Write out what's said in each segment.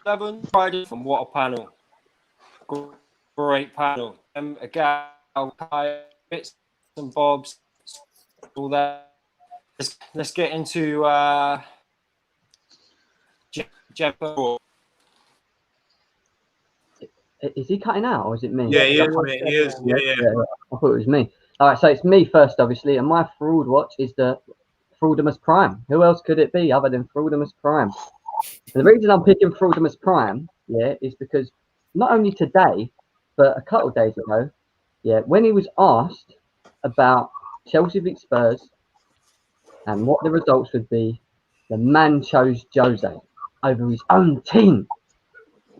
11 Friday from what a panel. Great panel. Again, bits and bobs, all that. Let's get into Jeff. Is he cutting out or is it me? Yeah, he is. Yeah. I thought it was me. All right, so it's me first, obviously, and my fraud watch is the Fraudimus Prime. Who else could it be other than Fraudimus Prime? And the reason I'm picking Fraudimus Prime, is because not only today, but a couple of days ago, when he was asked about Chelsea v Spurs and what the results would be, the man chose Jose over his own team.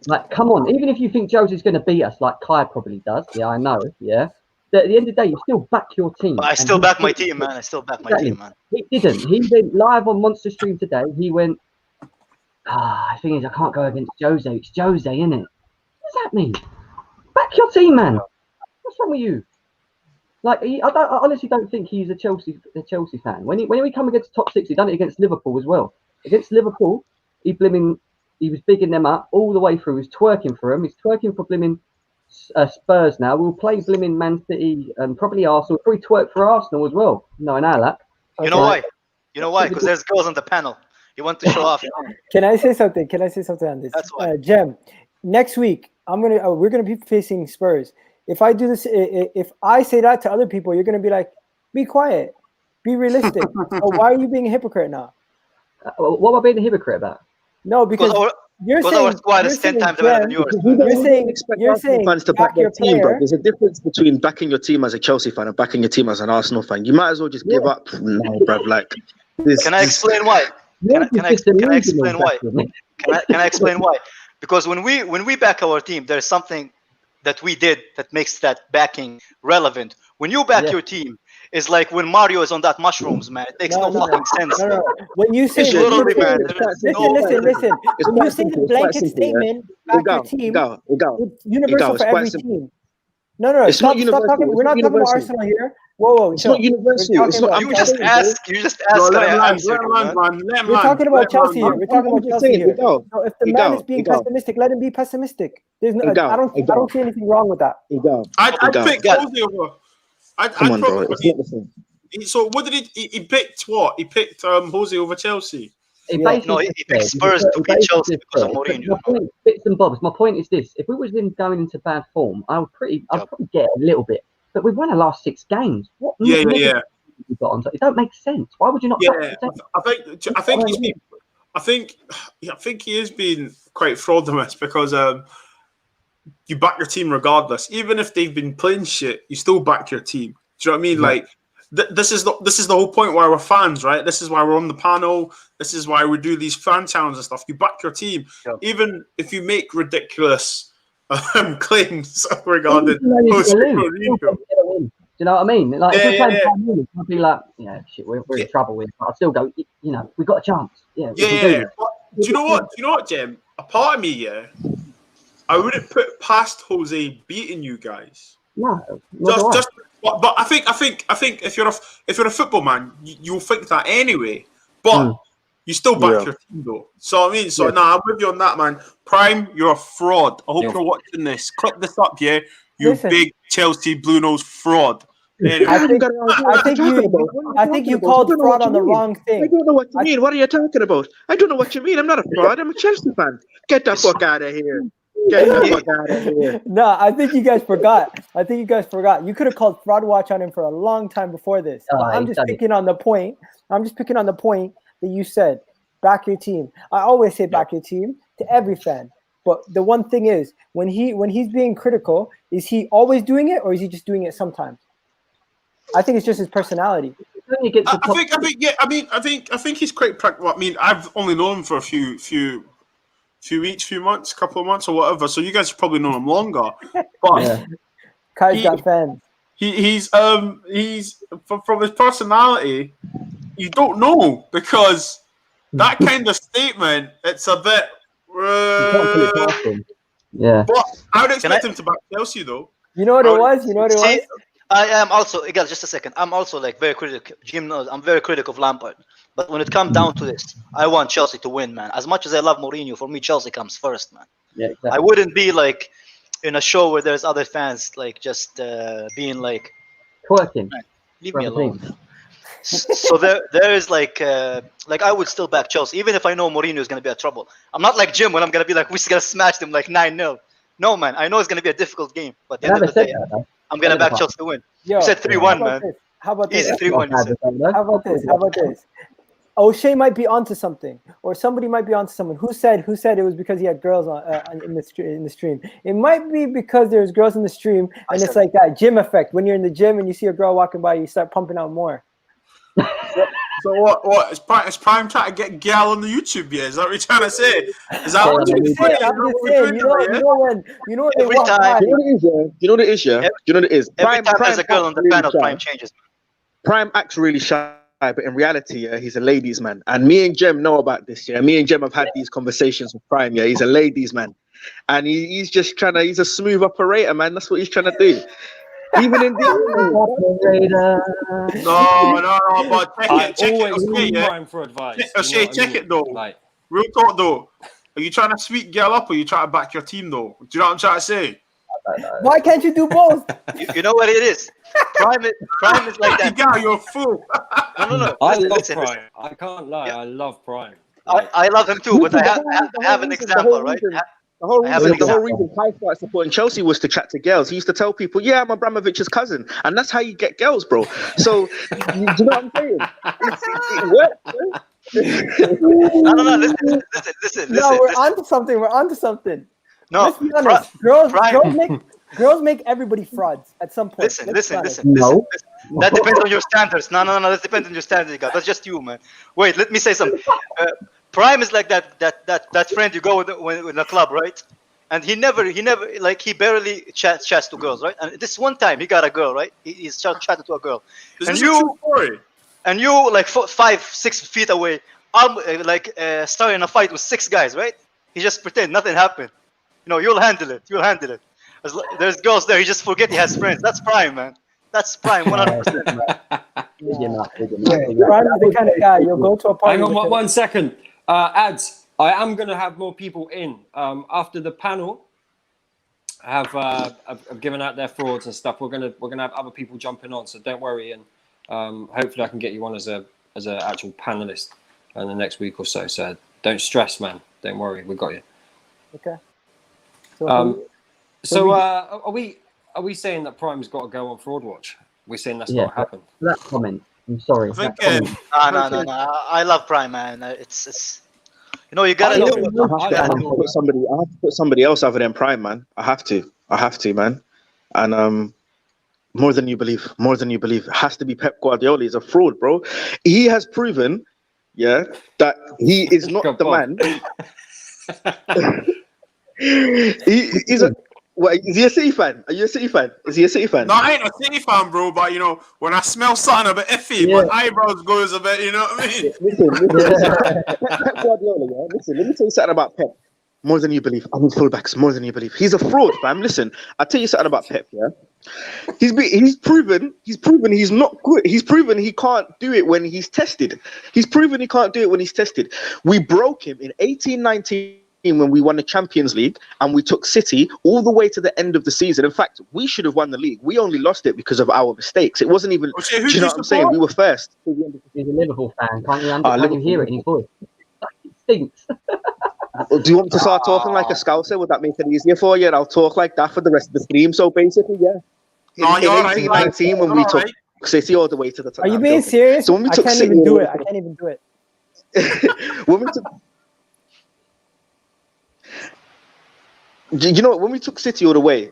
Like, come on, even if you think Jose's going to beat us, like Kai probably does, I know, But at the end of the day, you still back your team. But I still back my team, man. My team, man. He didn't. He went live on Monster Stream today. He went, the thing is, I can't go against Jose. It's Jose, innit? What does that mean? Back your team, man. What's wrong with you? Like, I honestly don't think he's a Chelsea fan. When we come against top six, he done it against Liverpool as well. Against Liverpool, he was bigging them up all the way through. He was twerking for them. He's twerking for blimmin' Spurs now. We'll play blimmin' Man City and probably Arsenal. Probably twerk for Arsenal as well. Knowing our luck. You know why? Because there's girls on the panel. You want to show off. Can I say something? On this? That's why. Jem, next week we're gonna be facing Spurs. If I do this, if I say that to other people, you're gonna be like, be quiet, be realistic. So why are you being a hypocrite now? What am I being a hypocrite about? No, because our squad is 10 times better than yours. You're saying fans to back their team, but there's a difference between backing your team as a Chelsea fan and backing your team as an Arsenal fan. You might as well just give up now, bruv. Like, can I explain why? Can I explain why? Because when we back our team, there's something that we did that makes that backing relevant. When you back your team, it's like when Mario is on that mushrooms, man. It makes no fucking sense. No. When you say listen. When you say the blanket statement, back your team, it's universal for every team. No. Stop talking. We're not talking about Arsenal here. Whoa. It's not universal. You just ask. We're talking about Chelsea here. So if the man is being pessimistic, let him be pessimistic. There's no. I don't see anything wrong with that. I'd pick Jose over. Come on, bro. It's not the same. So what did he picked? What he picked? Jose over Chelsea. He picked Spurs to beat Chelsea because of Mourinho. Bits and bobs. My point is this: if we was going into bad form, I'd probably get a little bit. But we won the last 6 games. What? Yeah. It don't make sense. Why would you not? I think he has been quite fraudulent because you back your team regardless, even if they've been playing shit. You still back your team. Do you know what I mean? Yeah. Like this is the whole point why we're fans, right? This is why we're on the panel. This is why we do these fan channels and stuff. You back your team, even if you make ridiculous claims regarding. Do you know what I mean? Like if we're playing Bayern Munich, I'd be like, shit, we're in trouble with. But I'd still go, we got a chance. Do you know what, Jem? A part of me, I wouldn't put past Jose beating you guys. No, but I think if you're a football man, you'll think that anyway. But you still back your team though. So I mean, I'm with you on that, man. Prime, you're a fraud. I hope you're watching this. Clip this up, you big Chelsea blue nose fraud. Anyway. I think you called fraud on the wrong thing. I don't know what you mean. What are you talking about? I don't know what you mean. I'm not a fraud. I'm a Chelsea fan. Get the fuck out of here. No, I think you guys forgot. You could have called fraud watch on him for a long time before this. I'm just picking on the point that you said. Back your team. I always say back your team to every fan. But the one thing is, when he's being critical, is he always doing it or is he just doing it sometimes? I think it's just his personality. I think he's quite practical. I mean, I've only known him for a few weeks, few months, couple of months or whatever. So you guys probably know him longer. But Kai's got fans. He's from his personality, you don't know, because that kind of statement, it's a bit. But I would expect him to back Chelsea though. You know what it was? I am also, just a second. I'm also like very critical. Jim knows I'm very critical of Lampard, But when it comes down to this, I want Chelsea to win, man. As much as I love Mourinho, for me, Chelsea comes first, man. Yeah, exactly. I wouldn't be like in a show where there's other fans like just being like, Twerking. leave me alone. So there is like I would still back Chelsea, even if I know Mourinho is going to be in trouble. I'm not like Jim when I'm going to be like, we're going to smash them like 9-0. No, man. I know it's going to be a difficult game, but at the end of the day, I'm going to back Chelsea to win. You said 3-1, man. How about this? Easy 3-1. How about this? How about this? O'Shea might be onto something, or somebody might be onto someone. Who said it was because he had girls in the stream? It might be because there's girls in the stream, and it's like that gym effect. When you're in the gym and you see a girl walking by, you start pumping out more. So what? Is Prime trying to get gal on the YouTube? Yeah, is that what you're trying to say? Is that what you're saying? You know every time. You know what it is, yeah? You know what it is? Every time there's a girl on the panel, Prime changes. Prime acts really shy, but in reality, yeah, he's a ladies' man. And me and Jem know about this, yeah. Me and Jem have had these conversations with Prime, yeah. He's a ladies' man. And he's just he's a smooth operator, man. That's what he's trying to do. Even in the No, but check it. Always Yeah. Prime for advice. Check it though. Like, real talk though. Are you trying to sweet girl up, or are you trying to back your team though? Do you know what I'm trying to say? Why can't you do both? You know what it is? Prime is like that. Girl, you're a fool. No. I love Prime. I can't lie. I love Prime. I love him too, but I have an example, right? The whole reason Kai started supporting Chelsea was to chat to girls. He used to tell people, "Yeah, I'm Abramovich's cousin," and that's how you get girls, bro. So, do you know what I'm saying? No. Listen. No, we're onto something. No, let's be honest. Girls make everybody frauds at some point. Listen. No. That depends on your standards. No. That depends on your standards, guys. That's just you, man. Wait, let me say something. Prime is like that friend you go with in the club, right? And he barely chats to girls, right? And this one time he got a girl, right? He's chatted to a girl, and you like 5-6 feet away, starting a fight with 6 guys, right? He just pretend nothing happened. You know, you'll handle it. There's girls there. He just forget he has friends. That's Prime, man. That's Prime, 100%. Prime is the kind of guy you'll go to a party. Hang on 1 second. Ads. I am going to have more people in after the panel. Have given out their frauds and stuff. We're gonna have other people jumping on, so don't worry. And hopefully, I can get you on as an actual panelist in the next week or so. So don't stress, man. Don't worry, we got you. Okay. Are we saying that Prime's got to go on Fraud Watch? We're saying that's got to happen. That comment. I'm sorry. I think, No. I love Prime, man. It's you gotta. I have to put somebody else other than Prime, man. I have to, man. And more than you believe. It has to be Pep Guardiola. He's a fraud, bro. He has proven, that he is not the man. He's a. What, is he a City fan? Are you a City fan? Is he a City fan? No, I ain't a City fan, bro. But when I smell something a bit iffy, my eyebrows goes a bit. You know what I mean? Listen. Pep Guardiola, yeah. Listen, let me tell you something about Pep. More than you believe. I mean, fullbacks. More than you believe. He's a fraud, fam. Listen, I'll tell you something about Pep. Yeah, he's proven he's not good. He's proven he can't do it when he's tested. We broke him in 18-19. When we won the Champions League and we took City all the way to the end of the season. In fact, we should have won the league. We only lost it because of our mistakes. It wasn't even. Do you know what I'm saying? We were first. He's a Liverpool fan. Can't you hear it in his voice? It stinks. Do you want me to start talking like a Scouser? Would that make it easier for you? I'll talk like that for the rest of the stream. So basically, yeah. In 18-19, when we took City all the way to the top. Are you being serious? So when we took I can't even do it. When we took. You know what? When we took City all the way,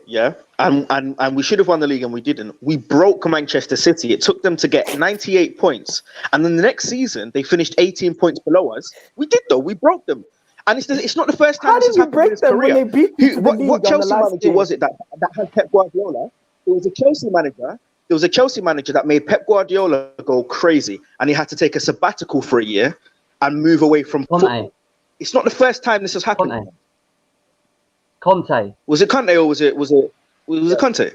and we should have won the league and we didn't. We broke Manchester City. It took them to get 98 points, and then the next season they finished 18 points below us. We did though. We broke them, and it's not the first time this has happened in his career. When they beat what Chelsea manager was it that had Pep Guardiola? It was a Chelsea manager. There was a Chelsea manager that made Pep Guardiola go crazy, and he had to take a sabbatical for a year and move away from football. It's not the first time this has happened. Conte. Was it Conte or was it Conte?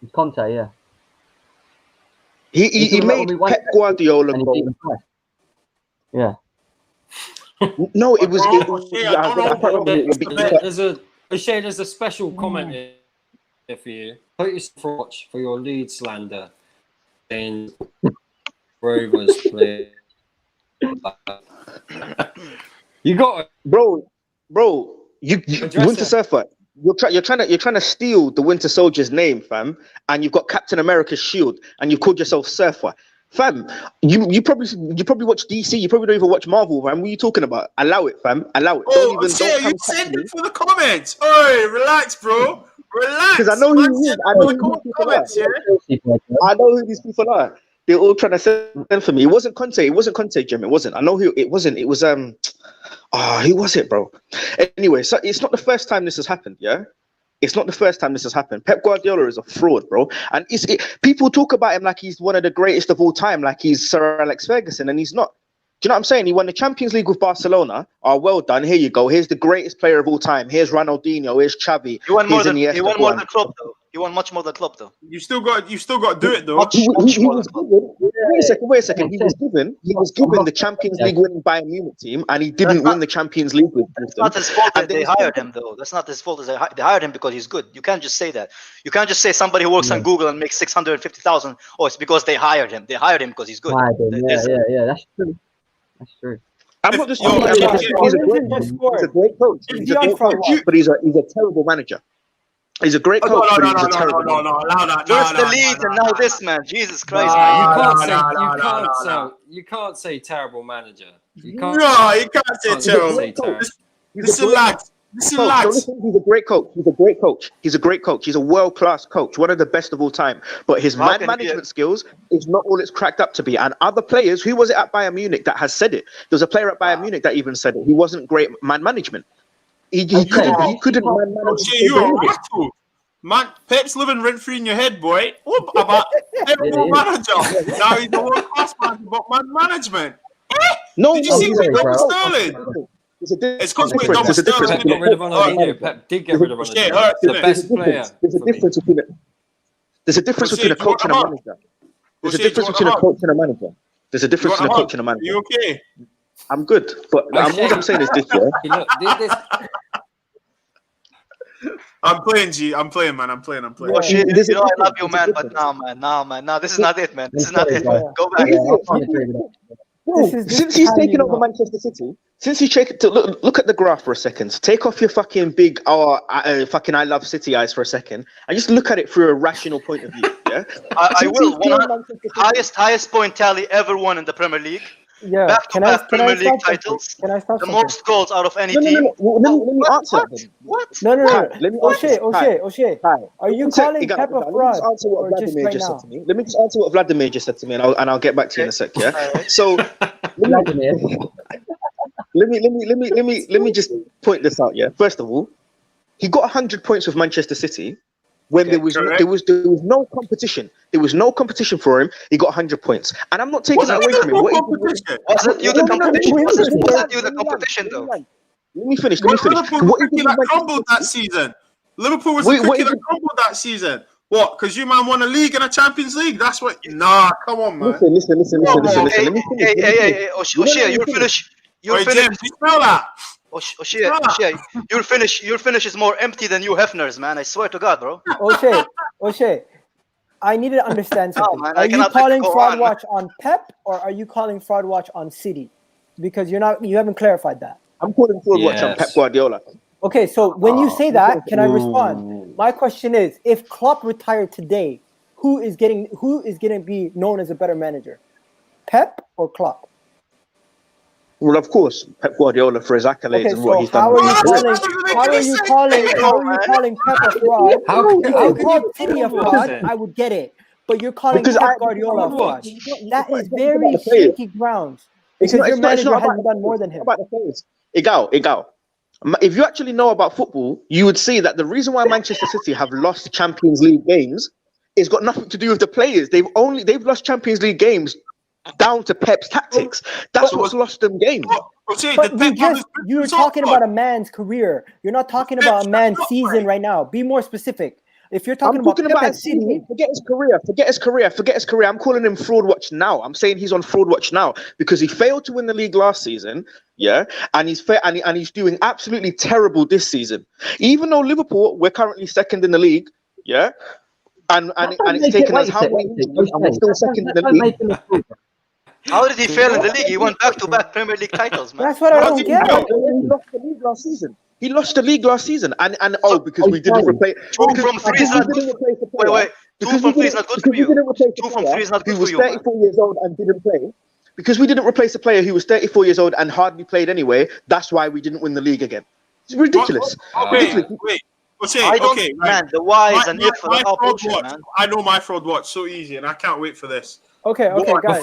It's Conte, yeah. He made Pep Guardiola go. Yeah. No, it was. Yeah, I don't know. There's a special comment here for you. Put yourself for watch for your lead slander. And Rovers play. You got it, bro. You Winter Surfer. You're trying to steal the Winter Soldier's name, fam, and you've got Captain America's shield, and you've called yourself Surfer, fam. You probably watch DC. You probably don't even watch Marvel, fam. What are you talking about? Allow it, fam. Allow it. You send it for the comments. Oi, relax, bro. Relax. Because I know who he is. I know who these people are. They're all trying to send for me. It wasn't Conte. It wasn't Conte, Jim. It wasn't. I know who it wasn't. It was who was it, bro? Anyway, so it's not the first time this has happened, yeah? It's not the first time this has happened. Pep Guardiola is a fraud, bro. And people talk about him like he's one of the greatest of all time, like he's Sir Alex Ferguson, and he's not. Do you know what I'm saying? He won the Champions League with Barcelona. Oh, well done. Here you go. Here's the greatest player of all time. Here's Ronaldinho. Here's Xavi. He won more than Klopp, though. He won much more than Klopp, though. You still got to do it, though. Wait a second. He was given the Champions League winning Bayern Munich team, and he didn't win the Champions League with them. It's not his fault that they hired him, though. That's not his fault. They hired him because he's good. You can't just say that. You can't just say somebody who works on Google and makes 650,000. Oh, it's because they hired him. They hired him because he's good. Yeah, that's true. That's true. I'm not just talking about he's a great coach. But he's a terrible manager. He's a great coach, but he's a terrible manager. Allow that. Just the lead and now this, man. Jesus Christ, you can't say terrible manager. You can't say terrible. Listen, lads. He's a great coach. He's a great coach. He's a world-class coach, one of the best of all time. But his management skills is not all it's cracked up to be. And other players, who was it at Bayern Munich that has said it? There was a player at Bayern Munich that even said it. He wasn't great man management. He couldn't man manage. You're rattled. Man, Pep's living rent-free in your head, boy. What about terrible manager? Now he's a world-class manager, but man management. No, did you see what Sterling? It's because we're Pep got rid of Ronaldinho. Pep did get rid of Ronaldinho. The best player. There's a difference between a coach and a manager. There's a difference between a coach and a manager. There's a difference between a coach and a manager. You okay? I'm good, but all I'm saying is this, yeah. I'm playing, G. I'm playing, man. I'm playing. Oh, shit. I love you, man, but nah, this is not it, man. This is not it, man. Go back. Since he's taken over Manchester City, look at the graph for a second. Take off your fucking big fucking I love City eyes for a second, and just look at it through a rational point of view. Yeah, I will. Highest point tally ever won in the Premier League. Yeah, back-to-back Premier League titles. The most goals out of any team. Let me answer that. What? No. O'Shea. Are you calling Pep a fraud? Let me just answer what Vladimir just said to me, and I'll get back to you in a sec. Yeah. So let me just point this out. Yeah. First of all, he got 100 points with Manchester City. When there was no competition. There was no competition for him. He got 100 points. And I'm not taking that away from him. Wasn't you the competition? Wasn't you the competition, though? Let me finish. Liverpool was cooking that crumbled that season. Liverpool was cooking that crumbled that season. What? Because you, man, won a league and a Champions League. That's what... Nah, come on, man. Listen. Hey, O'Shea, you'll finish. Wait, James, you smell that? O'Shea, your finish is more empty than you Hefner's, man. I swear to God, bro. O'Shea, I need to understand something. Are you calling fraud watch on Pep or are you calling fraud watch on City? Because you haven't clarified that. I'm calling fraud watch on Pep Guardiola. Okay, so when you say that, can I respond? My question is, if Klopp retired today, who is going to be known as a better manager? Pep or Klopp? Well, of course, Pep Guardiola for his accolades and what he's done. How are you calling Pep a fraud? If you called City a fraud, I would get it. But you're calling Pep Guardiola a fraud. That is very shaky grounds. Because your manager hasn't done more than him. Igal. If you actually know about football, you would see that the reason why Manchester City have lost Champions League games is got nothing to do with the players. They've lost Champions League games down to Pep's tactics. That's what's lost them games. But you're talking about a man's career. You're not talking about a man's season right now. Be more specific. If you're talking about Pep at City, forget his career. I'm calling him fraud watch now. I'm saying he's on fraud watch now because he failed to win the league last season, yeah, and he's doing absolutely terrible this season. Even though Liverpool, we're currently second in the league, yeah, and it's taken us how many years, and we're still second in the league. How did he fail in the league? He won back-to-back Premier League titles, man. That's what I don't get. He lost the league last season. He lost the league last season, and because we didn't replace. 2 from 3 is not good. Wait. 2 from 3 is not good for you. 2 from 3 is not good for you. Who was 34 years old and didn't play. Because we didn't replace a player who was 34 years old and hardly played anyway. That's why we didn't win the league again. It's ridiculous. Wait. Man, the whys and ifs are all bullshit, man. I know my fraud watch so easy, and I can't wait for this. Okay, guys.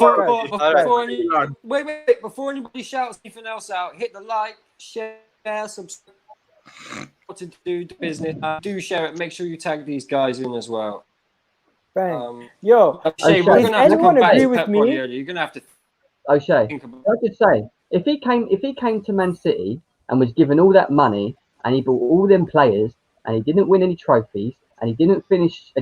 Before anybody shouts anything else out, hit the like, share, subscribe. What to do the business. Do share it. Make sure you tag these guys in as well. Yo, O'Shea, we're gonna have to come back to with Pep me? Guardiola. You're gonna have to. O'Shea, I could say if he came to Man City and was given all that money and he bought all them players and he didn't win any trophies and he finished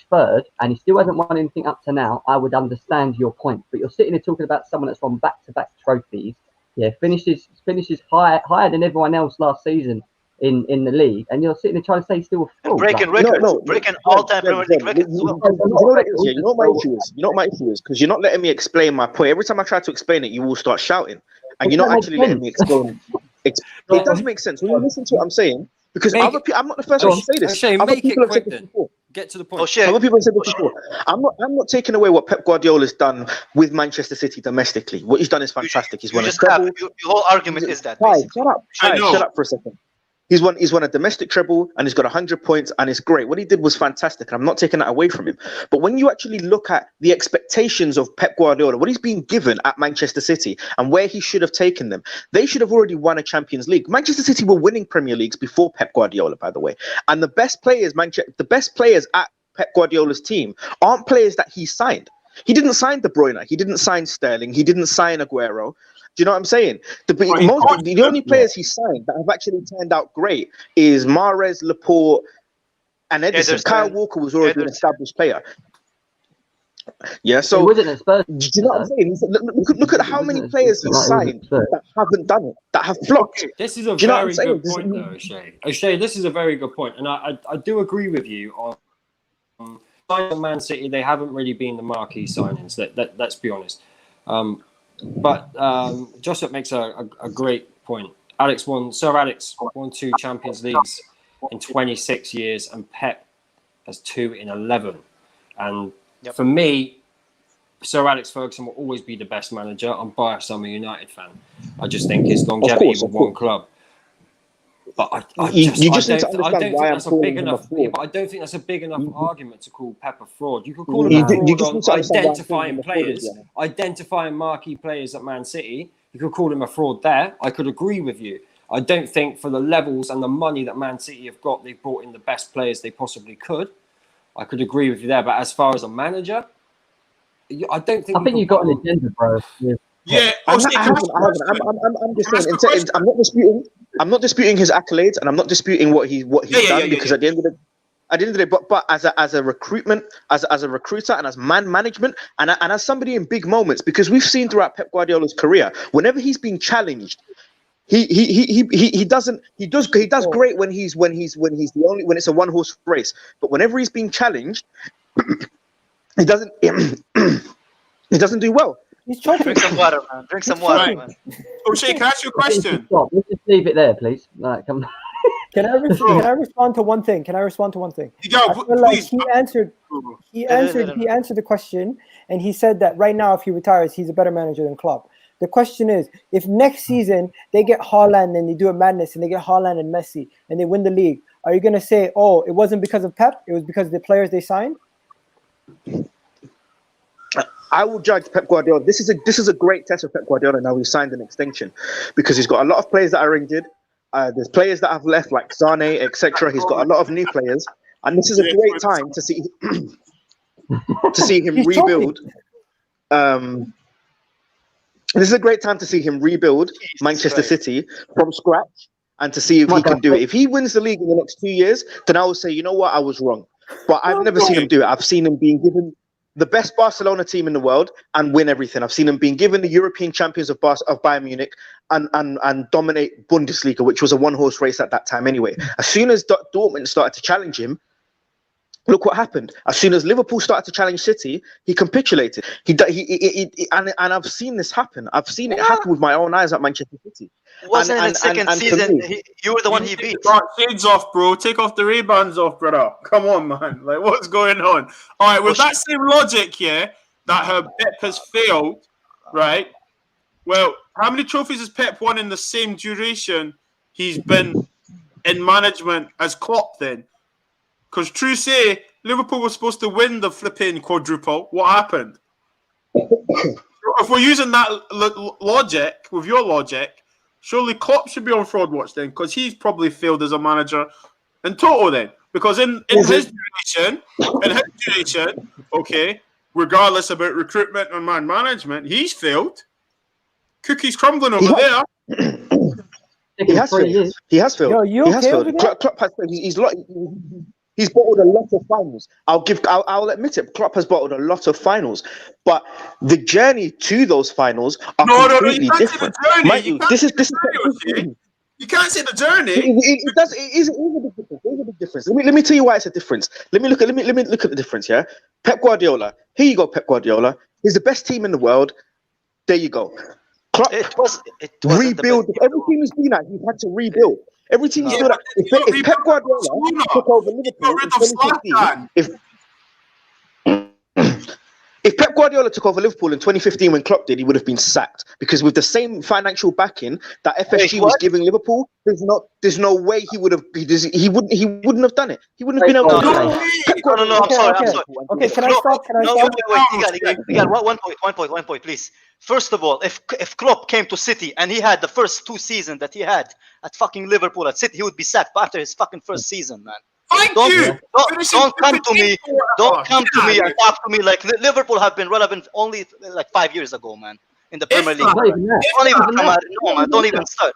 third and he still hasn't won anything up to now, I would understand your point. But you're sitting there talking about someone that's won back-to-back trophies. Yeah, finishes higher than everyone else last season in the league, and you're sitting there trying to say he's still a fraud. Breaking records, breaking all-time Premier League records as well. You know what my issue is? Because you're not letting me explain my point. Every time I try to explain it, you all start shouting, and you're not actually letting me explain. It does make sense when you listen to what I'm saying. Because other people, I'm not the first one to say this. O'Shea, other make people it have said quick this then. before. Get to the point. O'Shea. Other people have said this before. I'm not taking away what Pep Guardiola's done with Manchester City domestically. What he's done is fantastic. He's won a treble. Your whole argument is that. Shut up. Shut up for a second. He's won a domestic treble and he's got 100 points and it's great. What he did was fantastic. And I'm not taking that away from him. But when you actually look at the expectations of Pep Guardiola, what he's been given at Manchester City and where he should have taken them, they should have already won a Champions League. Manchester City were winning Premier Leagues before Pep Guardiola, by the way. And the best players at Pep Guardiola's team aren't players that he signed. He didn't sign De Bruyne. He didn't sign Sterling. He didn't sign Aguero. Do you know what I'm saying? The only players he signed that have actually turned out great is Mahrez, Laporte, and Ederson. Kyle Walker was already an established player. Yeah, so he wasn't at Spurs. Do you know what I'm saying? Look at how many players he signed that haven't done it, that have flopped. This is a very good point, though, O'Shea. O'Shea, this is a very good point, and I do agree with you on Man City. They haven't really been the marquee signings. Let's be honest. But Joseph makes a great point. Sir Alex won 2 Champions Leagues in 26 years, and Pep has 2 in 11. And for me, Sir Alex Ferguson will always be the best manager. I'm biased. I'm a United fan. I just think his longevity with one club. But I don't think that's a big enough argument to call Pep a fraud. You could call him a fraud on identifying marquee players at Man City. You could call him a fraud there. I could agree with you. I don't think for the levels and the money that Man City have got, they've brought in the best players they possibly could. I could agree with you there. But as far as a manager, I don't think. I think you've got an agenda, bro. Yeah, I'm just saying. I'm not disputing his accolades, and I'm not disputing what he's done because at the end of the day, but as a recruitment, as a recruiter, and as man management, and as somebody in big moments, because we've seen throughout Pep Guardiola's career, whenever he's been challenged, he does great when it's a one horse race, but whenever he's being challenged, he doesn't do well. He's choking. Drink some water, man. Drink some water, man. O'Shea, can I ask you a question? Let's just leave it there, please. Right, come on. Can I respond to one thing? I feel like he answered the question, and he said that right now, if he retires, he's a better manager than Klopp. The question is, if next season they get Haaland and they do a madness and they get Haaland and Messi and they win the league, are you going to say, oh, it wasn't because of Pep, it was because of the players they signed? I will judge Pep Guardiola. This is a great test of Pep Guardiola now he's signed an extension because he's got a lot of players that are injured. There's players that have left like Sane, etc. He's got a lot of new players, and this is a great time to see him rebuild. This is a great time to see him rebuild Manchester City from scratch and to see if he can do it. If he wins the league in the next 2 years, then I will say, you know what, I was wrong. but I've never seen him do it. I've seen him being given the best Barcelona team in the world and win everything. I've seen him being given the European champions of Bayern Munich and dominate Bundesliga, which was a one-horse race at that time anyway. As soon as Dortmund started to challenge him, look what happened. As soon as Liverpool started to challenge City, he capitulated. And I've seen this happen. I've seen it happen with my own eyes at Manchester City. Wasn't in second season. You were the one he beat. Shades off, bro. Take off the Ray-Bans off, brother. Come on, man. Like, what's going on? All right, with that same logic, yeah, that Pep has failed, right? Well, how many trophies has Pep won in the same duration he's been in management as Klopp then? Because true say, Liverpool was supposed to win the flipping quadruple. What happened? If we're using that logic, with your logic, surely Klopp should be on fraud watch then, because he's probably failed as a manager in total then. Because in his duration, okay, regardless about recruitment and man management, he's failed. Cookie's crumbling over there. He has failed. He has failed. Yo, you he has okay failed. Klopp has failed. He's bottled a lot of finals. I'll admit it. Klopp has bottled a lot of finals, but the journey to those finals are completely different. You can't say the journey. It does. It is a big difference. It is a big difference. Let me tell you why it's a difference. Let me look at the difference. Yeah, Pep Guardiola. Here you go, Pep Guardiola. He's the best team in the world. There you go. Klopp rebuild. Every team he's been at, he's had to rebuild. Every team he's been at. If Pep Guardiola took over Liverpool in 2015, if Pep Guardiola took over Liverpool in 2015 when Klopp did, he would have been sacked, because with the same financial backing that FSG was giving Liverpool, there's no way he would have. He wouldn't have done it. He wouldn't have been able to do it. No, I'm sorry. Okay, can I stop? Wait. You got one point, please. First of all, if Klopp came to City and he had the first 2 seasons that he had at fucking Liverpool at City, he would be sacked after his fucking first season, man. Don't come to me. Don't come to me and talk to me like Liverpool have been relevant only like 5 years ago, man. In the Premier League. Don't even come out. No, man. Don't even start.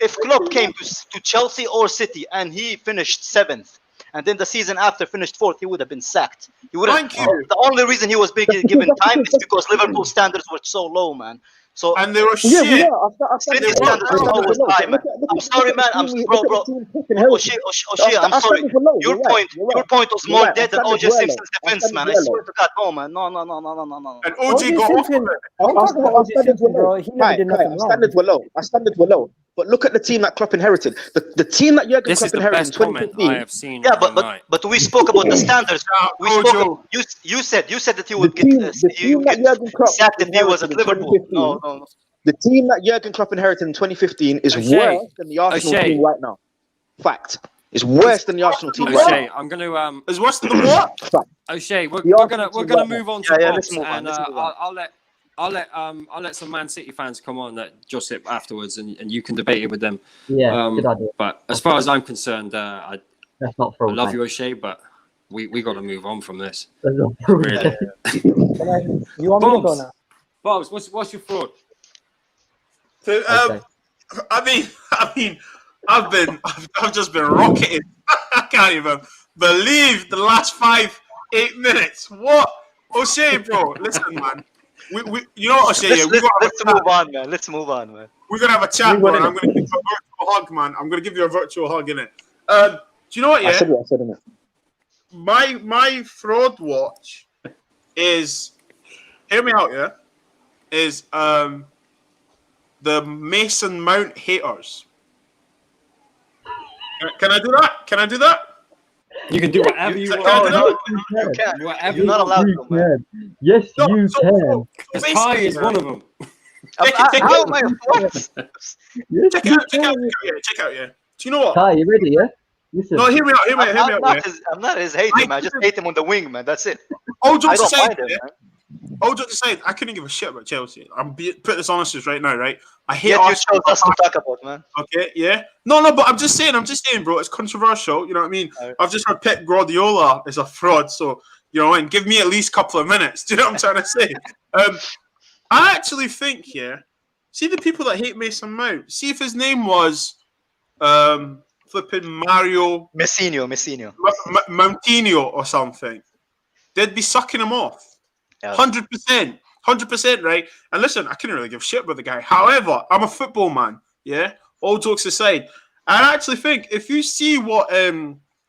If Klopp came to Chelsea or City and he finished 7th, and then the season after finished 4th, he would have been sacked. He would have. The only reason he was being given time is because Liverpool standards were so low, man. So and they were shit. City standards were always high, man. I'm sorry, man. Bro. O'Shea, I'm sorry. Your point was more dead than OJ Simpson's defense, man. I swear to God, no, man. No. And OJ got off. Standards were low. Our standards were low. But look at the team that Klopp inherited. The team that Jurgen Klopp inherited in 2015. I have seen. Yeah, but we spoke about the standards. You said that he would get sacked if he was at Liverpool. No. The team that Jurgen Klopp inherited in 2015 is worse than the Arsenal team right now. Fact. It's worse than the Arsenal team right now. I'm going to It's worse than the what? O'Shea, we're gonna move on to let's move on. I'll let some Man City fans come on that Josip afterwards, and you can debate it with them. Yeah, good idea. But as far as I'm concerned, I That's not fraud. love you, O'Shea, but we got to move on from this. That's not fraud. Really. You want me to go now? Bobs, what's your fraud? So, I mean, I've just been rocketed. I can't even believe the last 5-8 minutes. What, O'Shea, bro? Listen, man. We you know what, O'Shea? Let's move on, man. Let's move on, man. We're gonna have a chat, bro. I'm gonna give you a virtual hug, man. I'm gonna give you a virtual hug, innit? Do you know what? Yeah. I said it. My fraud watch is, hear me out, yeah. Is the Mason Mount haters. Can I do that? You can do whatever you want. You can. You're not allowed to, man. Yes, you can. Because Kai is one of them. How am I what? Check out, yeah. Do you know what? Kai, you ready, yeah? Listen. No, hear me out. I'm not his hater, man. I just hate him on the wing, man. That's it. All jokes I don't aside, mind him, man. all jokes aside, I couldn't give a shit about Chelsea. I'm put this honest right now, right? I hate Yet you Arsenal. chose us to talk about, man. Okay, yeah. No, but I'm just saying, bro. It's controversial. You know what I mean? Right. I've just heard Pep Guardiola is a fraud, so you know, and give me at least a couple of minutes. Do you know what I'm trying to say? I actually think, yeah. See the people that hate Mason Mount. See if his name was flipping Mario Messinho. Moutinho or something, they'd be sucking him off. Yeah. 100%, right? And listen, I couldn't really give a shit about the guy. However, I'm a football man, yeah? All jokes aside. I actually think if you see what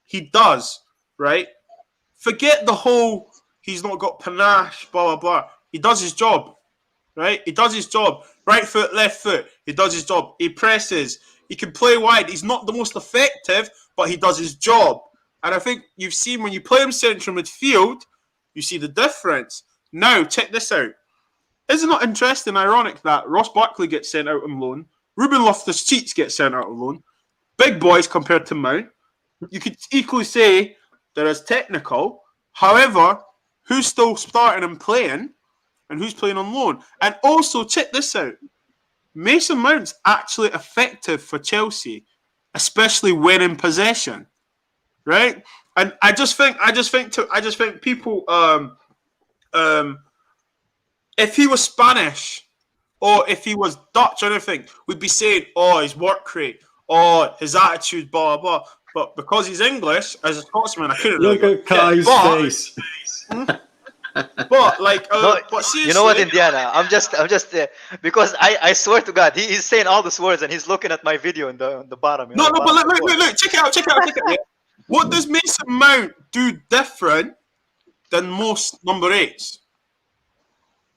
he does, right? Forget the whole he's not got panache, blah, blah, blah. He does his job, right? He does his job. Right foot, left foot. He does his job. He presses. He can play wide. He's not the most effective, but he does his job. And I think you've seen when you play him central midfield, you see the difference. Now, check this out. Isn't it interesting, ironic that Ross Barkley gets sent out on loan, Ruben Loftus-Cheek gets sent out on loan, big boys compared to Mount. You could equally say they're as technical. However, who's still starting and playing, and who's playing on loan? And also, check this out. Mason Mount's actually effective for Chelsea, especially when in possession, right? And I just think people if he was Spanish or if he was Dutch or anything, we'd be saying, oh, his work rate, oh, his attitude, blah, blah, blah. But because he's English, as a Scotsman, I couldn't look really at Kai's face. But like, No, but seriously, you know what, Indiana? I'm just because I swear to God, he's saying all these words and he's looking at my video in the bottom. You know, No, but look, check it out. Yeah. What does Mason Mount do different than most number 8s?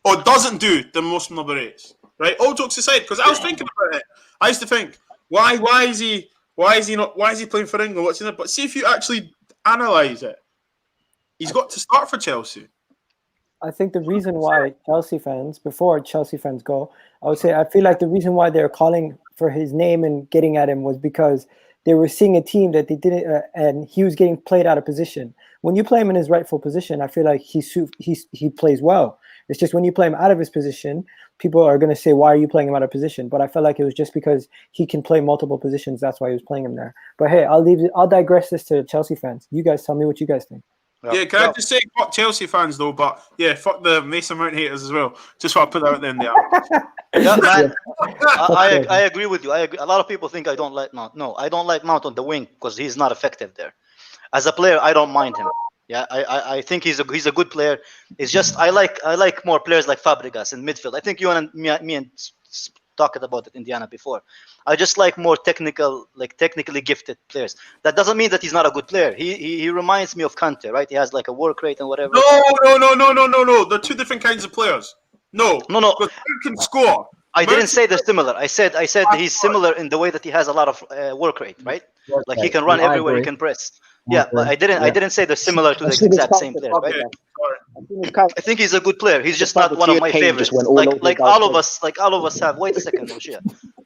Or doesn't do than most number 8s? Right? All jokes aside, because I was thinking about it. I used to think, why is he playing for England? What's in it? But see if you actually analyse it, he's got to start for Chelsea. I think the reason why Chelsea fans, before Chelsea fans go, I would say I feel like the reason why they're calling for his name and getting at him was because they were seeing a team that they didn't, and he was getting played out of position. When you play him in his rightful position, I feel like he plays well. It's just when you play him out of his position, people are going to say, why are you playing him out of position? But I felt like it was just because he can play multiple positions. That's why he was playing him there. But hey, I'll digress this to Chelsea fans. You guys tell me what you guys think. Yeah, can I just say fuck Chelsea fans though, but yeah, fuck the Mason Mount haters as well. Just want to put that out there in the app. Yeah, man, I agree with you. I agree. A lot of people think I don't like Mount. No, I don't like Mount on the wing because he's not effective there. As a player, I don't mind him. Yeah, I think he's a good player. It's just I like more players like Fabregas in midfield. I think you and me and talked about it, Indiana, before. I just like more technically gifted players. That doesn't mean that he's not a good player. He reminds me of Kante, right? He has like a work rate and whatever. No. They're two different kinds of players. No. Because you can score. I didn't say they're similar. I said he's similar in the way that he has a lot of work rate, right? Like he can run everywhere, he can press. Yeah, but I didn't say they're similar to the exact same player, right? I think he's a good player. He's just not one of my favorites. Like all of us have. Wait a second, Moshe.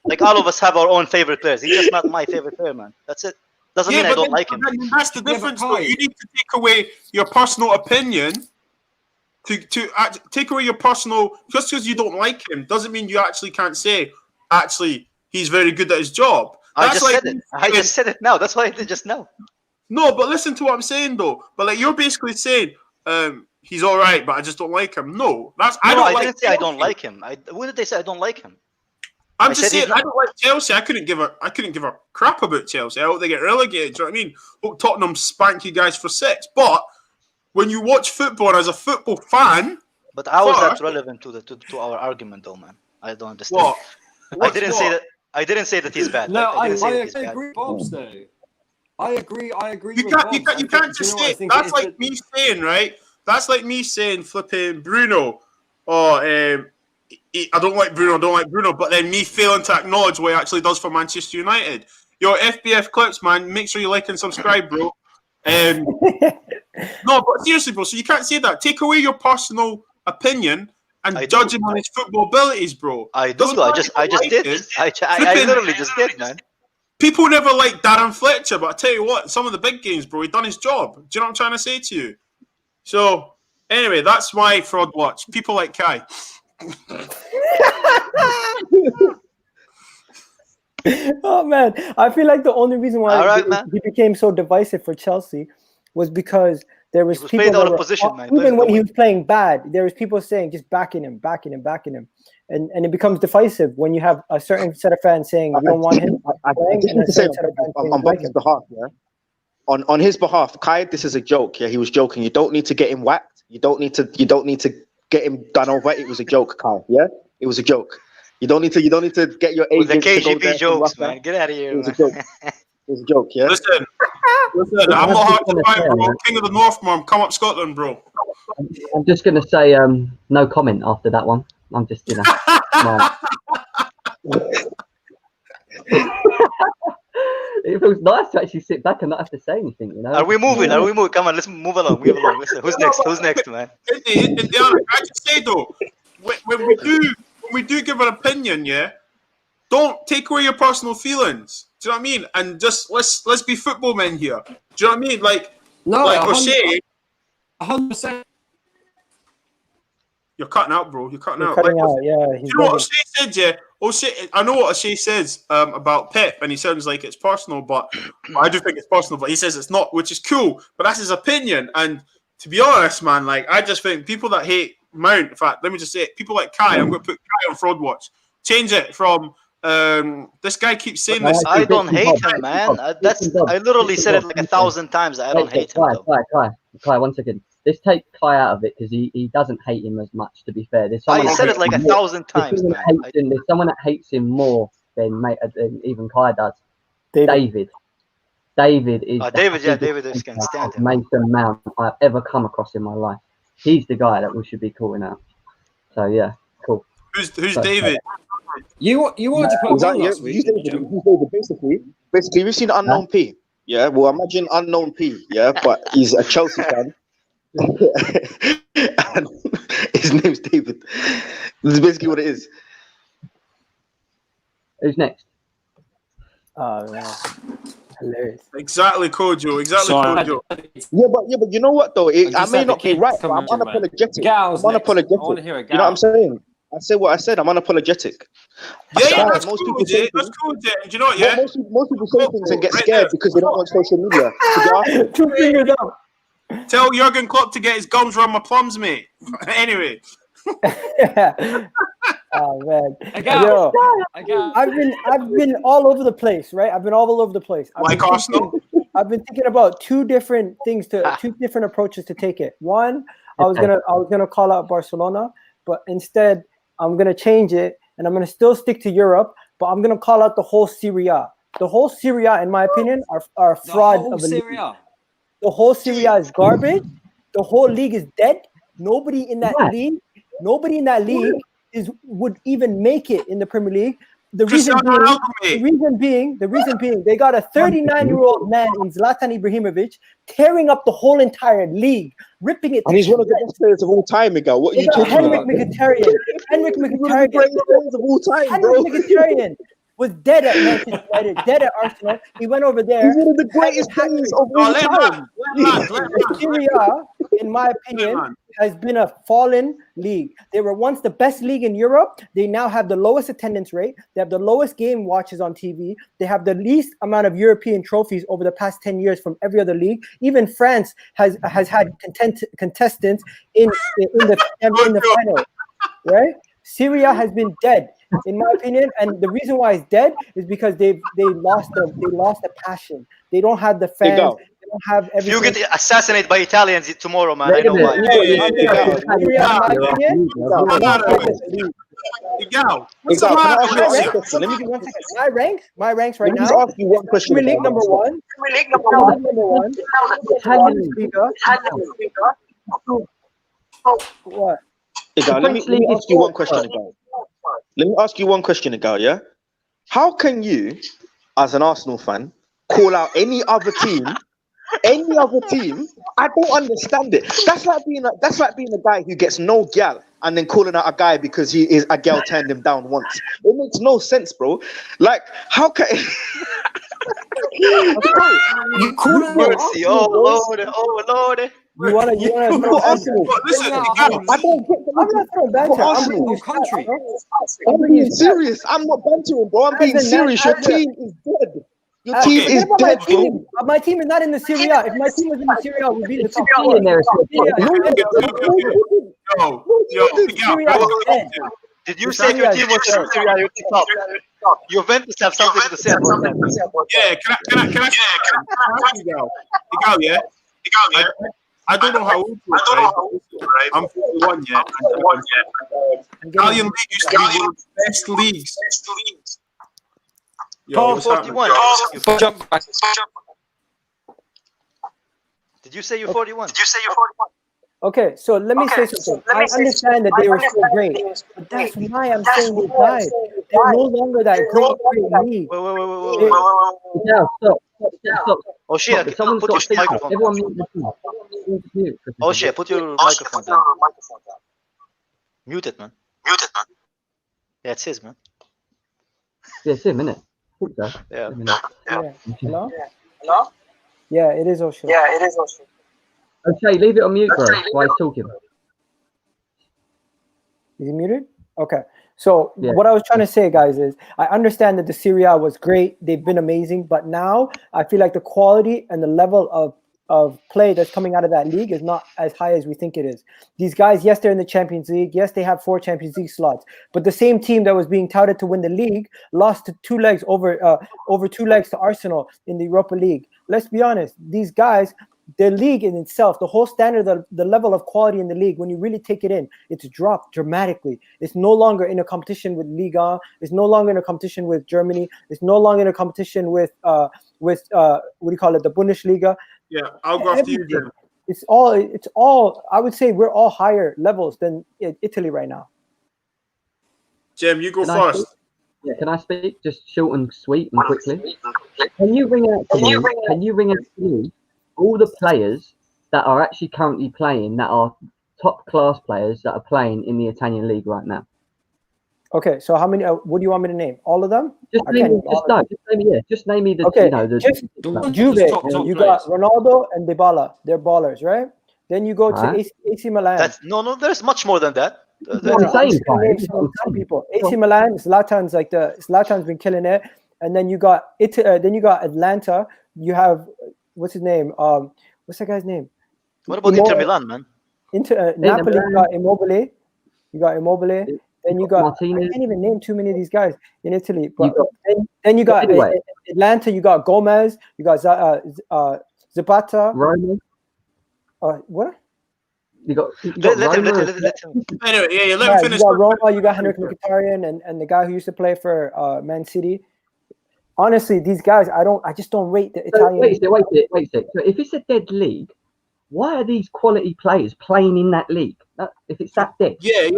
Like all of us have our own favorite players. He's just not my favorite player, man. That's it. Doesn't mean I don't like him. That's the difference. Though. You need to take away your personal opinion. To take away your personal, just because you don't like him doesn't mean you actually can't say he's very good at his job. I just said it now. That's why I did just now. No, but listen to what I'm saying though. But like you're basically saying he's all right, but I just don't like him. No, I didn't say I don't like him. When did they say I don't like him? I'm just saying I don't like Chelsea. I couldn't give a crap about Chelsea. I hope they get relegated. Do you know what I mean? Hope Tottenham spank you guys for 6. But when you watch football as a football fan, but how is that relevant to our argument, though, man? I don't understand. I didn't say that he's bad. No, I agree, Bob's though. I agree. You can't just say that's like me saying, right? That's like me saying flipping Bruno. I don't like Bruno, but then me failing to acknowledge what he actually does for Manchester United. Yo, FBF Clips, man, make sure you like and subscribe, bro. No, but seriously, bro. So you can't say that. Take away your personal opinion and judge him on his football abilities, bro. I do. I just did. I literally just did, man. People never liked Darren Fletcher, but I tell you what, some of the big games, bro, he done his job. Do you know what I'm trying to say to you? So anyway, that's my fraud watch. People like Kai. Oh man, I feel like the only reason why he became so divisive for Chelsea was because there was people out of position, man. Even when he was playing bad, there was people saying just backing him. and it becomes divisive when you have a certain set of fans saying we don't want him playing, and a certain set of fans saying on like Bobby's him. behalf, yeah. On his behalf, Kai, this is a joke. Yeah, he was joking. You don't need to get him whacked. You don't need to get him done over. It was a joke, Kai. Yeah, it was a joke. You don't need to get your With the agents to go there KGB jokes, and rough man. Get out of here, It was a man. joke. It was a joke. Yeah. Listen, I'm not hard to find, bro. King of the North, man. Come up Scotland, bro. I'm just going to say no comment after that one. I'm just, no. It feels nice to actually sit back and not have to say anything, you know. Are we moving? Are we moving? Come on, let's move along. Listen, who's next? Who's next, man? Indiana, I just say though, when we do give an opinion, yeah, don't take away your personal feelings. Do you know what I mean? And just let's be football men here. Do you know what I mean? Like O'Shea, 100%. you're cutting out, bro. You're cutting You're out. cutting Like, out, yeah. you know what O'Shea said, yeah? O'Shea, I know what O'Shea says about Pep, and he sounds like it's personal, but I do think it's personal, but he says it's not, which is cool, but that's his opinion. And to be honest, man, like, I just think people that hate Mount, in fact, let me just say it, people like Kai, I'm going to put Kai on Fraud Watch. Change it from, this guy keeps saying this. I don't hate him, man. I literally said it like 1,000 times. I don't hate him, though. Kai, 1 second. Let's take Kai out of it because he doesn't hate him as much. To be fair, I said it like 1,000 times, man. There's someone that hates him more than even Kai does. David is. David is can stand him. Mason Mount I've ever come across in my life. He's the guy that we should be calling out. So yeah, cool. Who's David? You wanted to put him on last week, didn't you? Basically, we've seen Unknown P. Yeah, well, imagine Unknown P. Yeah, but he's a Chelsea fan. And his name's David. This is basically what it is. Who's next? Oh man, hilarious. Exactly, Kojo. Kojo. Yeah, but you know what though? I may not be right, but I'm unapologetic. I'm unapologetic. You know what I'm saying? I say what I said. I'm unapologetic. Yeah, that's cool, Jay. That's cool, Jay. Do you know what? Yeah, most people say things and get scared because they don't want social media. 2 fingers up. Tell Jurgen Klopp to get his gums around my plums, mate. Anyway. Oh man, Yo, I've been all over the place, right? I've been all over the place. Like Arsenal. I've been thinking about two different approaches to take it. One, I was gonna call out Barcelona, but instead I'm gonna change it and I'm gonna still stick to Europe, but I'm gonna call out the whole Serie A. The whole Serie A, in my opinion, are fraud of a league. The whole Serie A is garbage. The whole league is dead. Nobody in that league would even make it in the Premier League. The reason being, they got a 39-year-old man in Zlatan Ibrahimovic tearing up the whole entire league, ripping it. And he's one of the best players of all time, Miguel. What are you talking about? Henrik Mkhitaryan was dead at Manchester United, dead at Arsenal. He went over there. He's one of the greatest players of all time. Serie A, in my opinion, has been a fallen league. They were once the best league in Europe. They now have the lowest attendance rate. They have the lowest game watches on TV. They have the least amount of European trophies over the past 10 years from every other league. Even France has had contestants in the final. Right? Serie A has been dead, in my opinion, and the reason why it's dead is because they lost the passion. They don't have the fans. They don't have everything. If you get assassinated by Italians tomorrow, man, I know why. My ranks right now. Let me ask you one question. Premier League number one. What? Let me ask you one question, Igal. Let me ask you one question, Igal, yeah? How can you, as an Arsenal fan, call out any other team? I don't understand it. That's like being a guy who gets no gal and then calling out a guy because a gal turned him down once. It makes no sense, bro. Like, how can you call him mercy? Oh Lord. You wanna Arsenal? Listen, I don't get the I'm not throwing banter. I'm Arsenal country. I'm being serious. I'm not bantering, bro. I'm being serious. Your team is dead. Your team is dead, bro. My team is not in the Serie A. If my team was in the Serie A, we'd be in the top four. Did you say your team was Serie A? You top. Juventus have something to say about that. Yeah, can I say, yeah? I don't know how old you are, right? I'm 41 yet. Italian league used to be one of the best leagues. Paul, what's 41. Jump back. Did you say you're 41? Okay, so let me say something. I understand that they were so great, but that's why I'm saying they died. They're no longer that great league. Wait. Stop. Oh shit! If someone's Put got your speaker, microphone. everyone mute. Oh shit! Put your microphone down. Mute it, man. Yeah, it's his, man. Yeah, it's him, innit? Yeah. Hello? Yeah, it is Osho. Okay, leave it on mute, bro, while he's talking. Is he muted? Okay. So Yeah. what I was trying to say, guys, is I understand that the Serie A was great. They've been amazing. But now I feel like the quality and the level of play that's coming out of that league is not as high as we think it is. These guys, yes, they're in the Champions League. Yes, they have 4 Champions League slots. But the same team that was being touted to win the league lost to 2 legs over 2 legs to Arsenal in the Europa League. Let's be honest. These guys, the league in itself, the whole standard, the level of quality in the league, when you really take it in, it's dropped dramatically. It's no longer in a competition with Liga. It's no longer in a competition with Germany. It's no longer in a competition with what do you call it, the Bundesliga. Yeah, I'll go after you, Jim. It's all. I would say we're all higher levels than Italy right now. Jim, you go Can I first. speak? Yeah, can I speak? Just short and sweet and quickly. Can you ring out to me all the players that are actually currently playing, that are top class players that are playing in the Italian league right now? Okay, so how many? What do you want me to name? All of them? Just name me the. Okay, you know, just top Juve. top You players. got Ronaldo and Dybala. They're ballers, right? Then you go to Right. AC Milan. No. There's much more than that. What I'm I'm saying, just gonna name guys. some people. AC Milan, Zlatan's been killing it, and then you got Atlanta. You have what's his name? What's that guy's name? What about Inter Milan, man? Napoli. You got Immobile. Then you got Martinez. I can't even name too many of these guys in Italy. But You then you got Anyway. Atlanta. You got Gomez. You got Zapata. Roma. What? You got Let him. Roma. Anyway, yeah, let Yeah, me finish. you got Roma. You got Henrik Mkhitaryan and the guy who used to play for Man City. Honestly, these guys, I just don't rate the So, Italian. wait a sec. So if it's a dead league, why are these quality players playing in that league? If it's that dead? Yeah,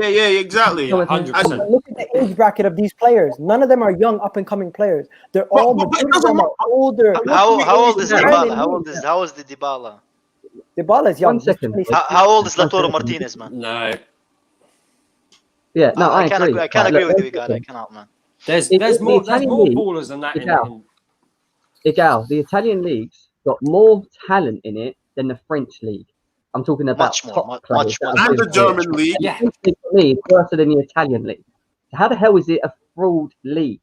exactly. 100%. Look at the age bracket of these players. None of them are young, up and coming players. They're all majority of them are older. How old is Dybala? Dybala? How is the Dybala? Dybala is young. 1 second. He's 26. How old is Lautaro Martinez, man? No. Yeah, no, I can't agree. I can't Right, agree look, with you, God. I cannot, man. There's the more Italian league- ballers than that Igal, the Italian league's got more talent in it than the French league. I'm talking about Much more, top much players. more. And the German league. Yeah. The French league for me is worse than the Italian league. How the hell is it a fraud league?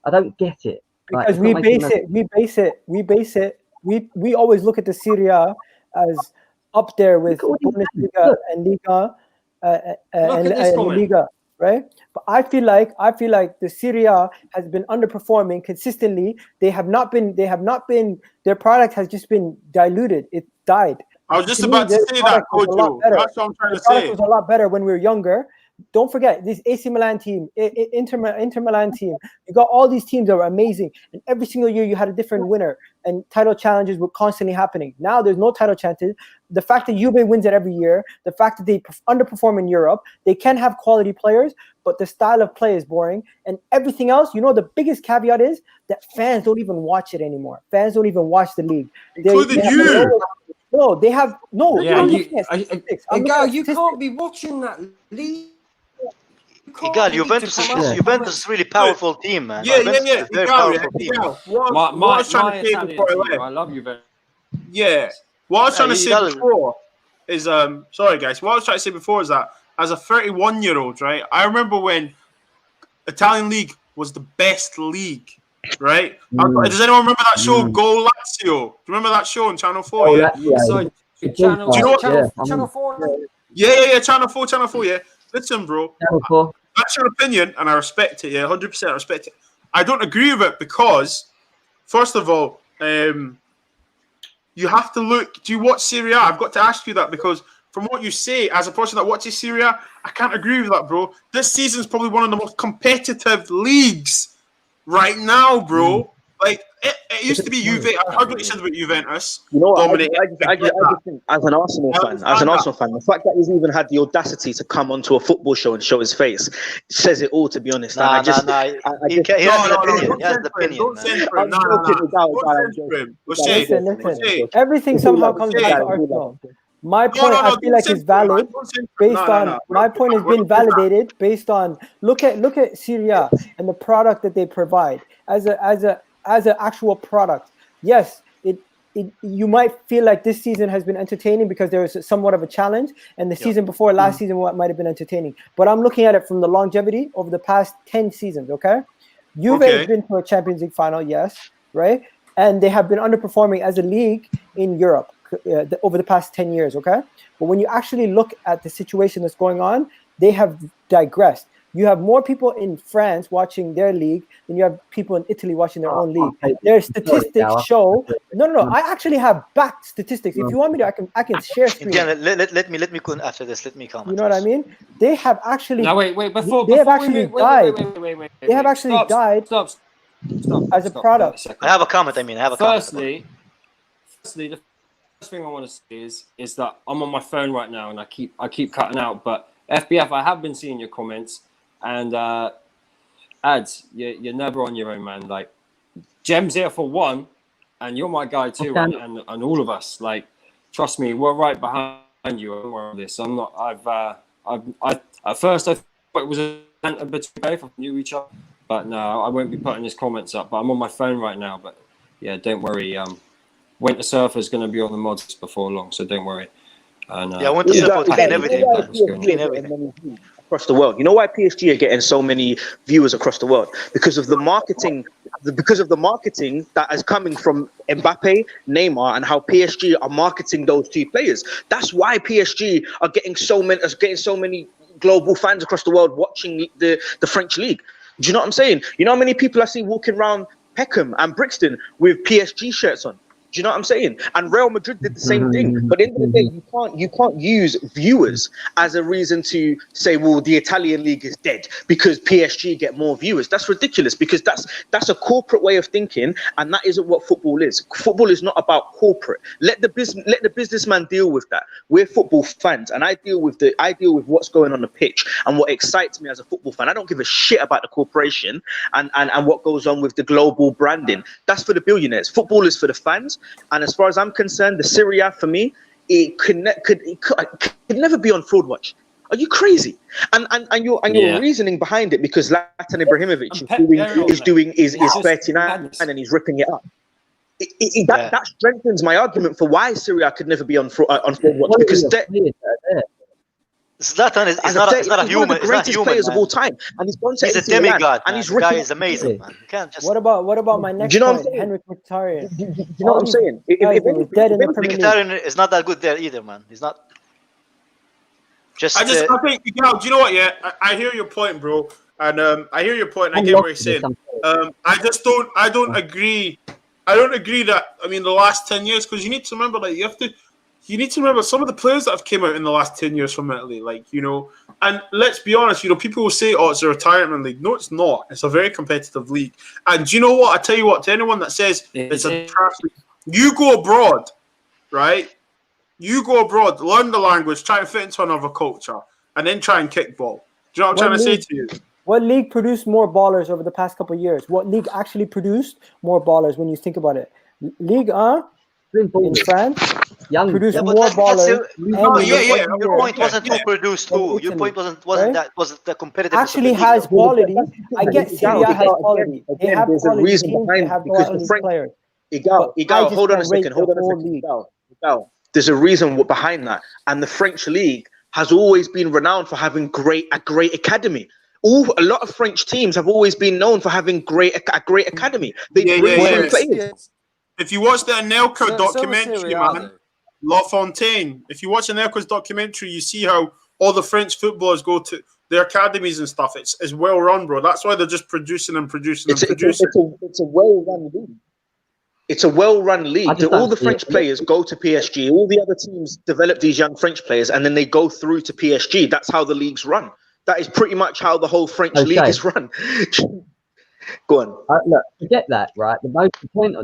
I don't get it. Like, Because it's not making we always look at the Serie A as up there with Look at what he's Bundesliga done. and Liga Look at this comment. Liga, right? But I feel like the Serie A has been underperforming consistently. Their product has just been diluted. It died. I was just To me, about to their say that, product was a lot Kojo. better. That's what I'm trying to The product say. was a lot better when we were younger. Don't forget this AC Milan team, Inter Milan team. You got all these teams that were amazing, and every single year you had a different winner, and title challenges were constantly happening. Now there's no title challenges. The fact that Juve wins it every year, the fact that they underperform in Europe, they can have quality players, but the style of play is boring, and everything else. You know, the biggest caveat is that fans don't even watch it anymore. Fans don't even watch the league. Including you. No, they have no. Yeah, I'm you, looking at statistics. I'm looking Igal, at you statistics. can't be watching that league. Igal, Juventus is really powerful team, man. Yeah. Juventus is a very powerful team. What I was trying to say before I left. I love you very Yeah. What I was trying to say Igal- before is sorry guys. What I was trying to say before is that as a 31-year-old, right? I remember when Italian league was the best league, right? Does anyone remember that show, Go Lazio? Do you remember that show on Channel 4? Oh, yeah? So, Channel, Do you know what- Channel 4. Yeah, Channel 4, yeah. Listen, bro. Channel 4. that's your opinion, and I respect it. Yeah, 100% I respect it. I don't agree with it because, first of all, you have to look. Do you watch Serie A? I've got to ask you that because from what you say, as a person that watches Serie A, I can't agree with that, bro. This season's probably one of the most competitive leagues right now, bro. Like it used to be Juve. I heard what you said about Juventus. You know what? Dominating. I just think, as an Arsenal fan, the fact that he's even had the audacity to come onto a football show and show his face says it all. To be honest, He has an opinion. He has an opinion. Listen. Everything somehow comes back to Arsenal. My point, I feel like, is valid based on my point has been validated based on look at Syria and the product that they provide as an actual product. Yes, you might feel like this season has been entertaining because there was somewhat of a challenge, and the season before last season might have been entertaining. But I'm looking at it from the longevity over the past 10 seasons. Okay, Juve has been to a Champions League final, yes, right, and they have been underperforming as a league in Europe. Over the past 10 years, okay? But when you actually look at the situation that's going on, they have digressed. You have more people in France watching their league than you have people in Italy watching their own league. Their statistics show. No. I actually have backed statistics. If you want me to, I can share screen. Let me after this. Let me comment. You know what I mean? They have actually. No, wait. They have actually died. They have actually died. Stop. As a product. I have a comment. Firstly, the first thing I want to say is that I'm on my phone right now and I keep cutting out. But FBF, I have been seeing your comments and ads. You're never on your own, man. Like Jem's here for one, and you're my guy too, and all of us. Like, trust me, we're right behind you on this. I'm not. At first I thought it was a banter between both. I knew each other, but no, I won't be putting his comments up. But I'm on my phone right now. But yeah, don't worry. Winter Surfer is going to be on the mods before long, so don't worry. And, Winter Surfer will clean everything. Across the world. You know why PSG are getting so many viewers across the world? Because of the marketing. Because of the marketing that is coming from Mbappe, Neymar, and how PSG are marketing those two players. That's why PSG are getting so many global fans across the world watching the French league. Do you know what I'm saying? You know how many people I see walking around Peckham and Brixton with PSG shirts on? Do you know what I'm saying? And Real Madrid did the same thing. But at the end of the day, you can't use viewers as a reason to say, well, the Italian league is dead because PSG get more viewers. That's ridiculous because that's a corporate way of thinking, and that isn't what football is. Football is not about corporate. Let the businessman deal with that. We're football fans, and I deal with what's going on the pitch and what excites me as a football fan. I don't give a shit about the corporation and what goes on with the global branding. That's for the billionaires. Football is for the fans. And as far as I'm concerned, the Serie A for me, it could never be on Fraud Watch. Are you crazy? And your reasoning behind it because Zlatan Ibrahimovic is 39 and he's ripping it up. That strengthens my argument for why Serie A could never be on Fraud Watch because Zlatan is not a human. One of the greatest players of all time, and he's gone to he's a demigod. And he's ripping. Is amazing, man. You can't just. What about my next point, Henrik Mkhitaryan? Do you know what I'm saying? Mkhitaryan is not that good there either, man. He's not. I think, do you know what? Yeah, I hear your point, bro, and I hear your point. And I get what you're saying. I don't agree. I don't agree that. I mean, the last 10 years, because you need to remember, like you need to remember some of the players that have came out in the last 10 years from Italy, and let's be honest, people will say, oh, it's a retirement league. No, it's not. It's a very competitive league. And do you know what? I tell you what, to anyone that says it's a trash league, you go abroad, right? You go abroad, learn the language, try and fit into another culture, and then try and kick ball. Do you know what I'm trying to say to you? What league produced more ballers over the past couple of years? What league actually produced more ballers when you think about it? Ligue 1 in France produced more ballers. Your point wasn't who produced who. Your point wasn't that was the competitive. Actually has quality. I get Serie A has quality. They have there's a reason behind it because the French players. Igal, hold on a second. Igal. There's a reason behind that, and the French league has always been renowned for having a great academy. A lot of French teams have always been known for having a great academy. They bring players. If you watch the Anelka documentary, man, La Fontaine. If you watch Anelka's documentary, you see how all the French footballers go to their academies and stuff. It's well run, bro. That's why they're just producing and producing and producing. It's a well-run league. It's a well-run league. All the French players go to PSG. All the other teams develop these young French players, and then they go through to PSG. That's how the league's run. That is pretty much how the whole French league is run. Go on. Look, you get that, right? The point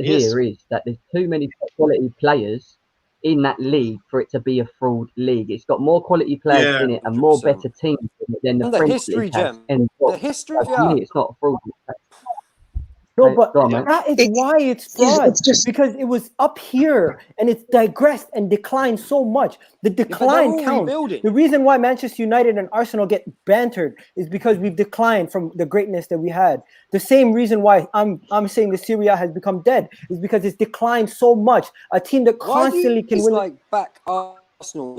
here is that there's too many quality players in that league for it to be a fraud league. It's got more quality players in it and 100%. more better teams in it than the French history, league has. Gem. And The history, it's not a fraud league. No, but Go on, man. that is why it's fraud. Because it was up here and it's digressed and declined so much. The decline counts. The reason why Manchester United and Arsenal get bantered is because we've declined from the greatness that we had. The same reason why I'm saying the Serie A has become dead is because it's declined so much. A team that constantly can win. Like back Arsenal,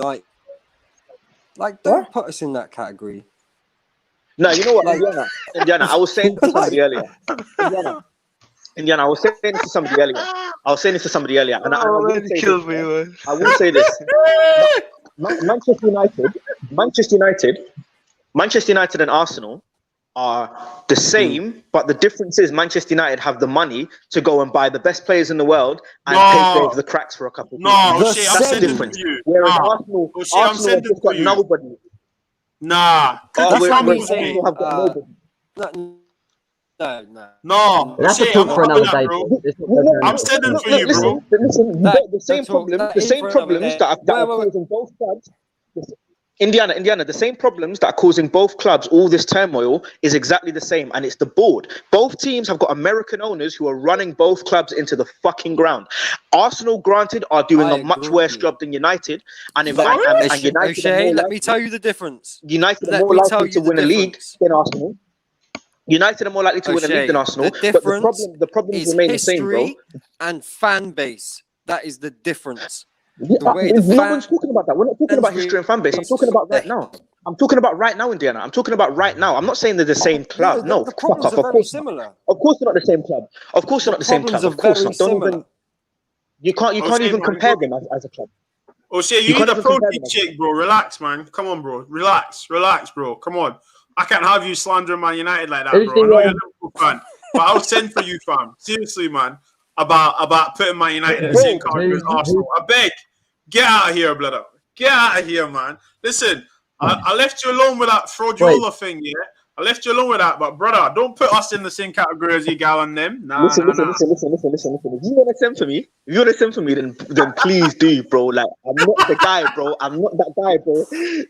like don't put us in that category. No, you know what, Indiana, I was saying to somebody earlier. Indiana, I was saying this to somebody earlier. And I will say this. Manchester United and Arsenal are the same, but the difference is Manchester United have the money to go and buy the best players in the world and paper over the cracks for a couple of years. That's the difference. Whereas Arsenal have just got nobody. Nah, that's what I'm saying. No. That's a talk for another day. I'm sending for you, bro. Listen, the same problems that are causing both clubs. Indiana, the same problems that are causing both clubs all this turmoil is exactly the same, and it's the board. Both teams have got American owners who are running both clubs into the fucking ground. Arsenal, granted, are doing a much worse job than United, and United. O'Shea, let me tell you the difference. United are more likely to win a league than Arsenal. United are more likely to win a league than Arsenal. The problems remain the same, bro. And fan base. That is the difference. No one's talking about that. We're not talking about history and fan base. I'm talking about right now. I'm talking about right now, Indiana. I'm talking about right now. I'm not saying they're the same club. No, the problems are very similar. Of course they're not the same club. Of course they're not the same club. Of course not. You can't even compare them as a club. Oh shit, you need a protein shake, bro. Relax, man. Come on, bro. Relax, bro. Come on. I can't have you slandering Man United like that, bro. I know you're a Liverpool fan, but I'll send for you, fam. Seriously, man. About putting Man United in the same category as Arsenal. I beg, get out of here, brother. Get out of here, man. Listen, I left you alone with that fraudulent thing, yeah? I left you alone with that, but brother, don't put us in the same category as you gal and them. Listen. If you want to send for me, then please do, bro. Like, I'm not the guy, bro. I'm not that guy, bro.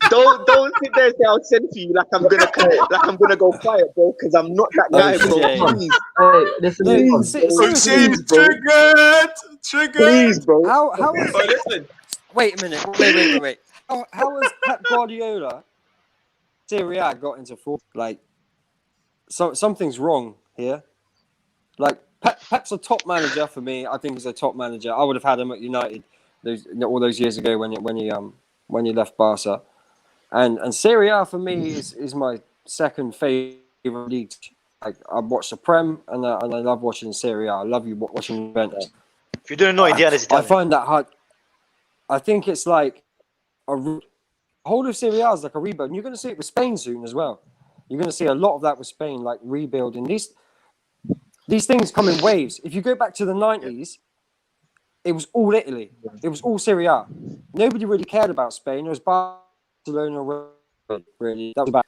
Don't sit there and say I'll send for you like I'm gonna go quiet, bro. Because I'm not that guy, bro. Please, triggered. Please, bro. How is? Listen. Wait a minute. Wait. How has Pep Guardiola? Serie A got into fraud. Like, something's wrong here. Like, Pep's a top manager for me. I think he's a top manager. I would have had him at United all those years ago when he left Barca. And Serie A for me is my second favorite league. Like, I watch the Prem and I love watching Serie A. I love watching Juventus. If you didn't know, Indiana's Italian. I find that hard. I think it's like whole of Serie A is like a rebuild, and you're going to see it with Spain soon as well. You're going to see a lot of that with Spain, like rebuilding. These things come in waves. If you go back to the 90s, it was all Italy. It was all Serie A. Nobody really cared about Spain. It was Barcelona, really. That was about.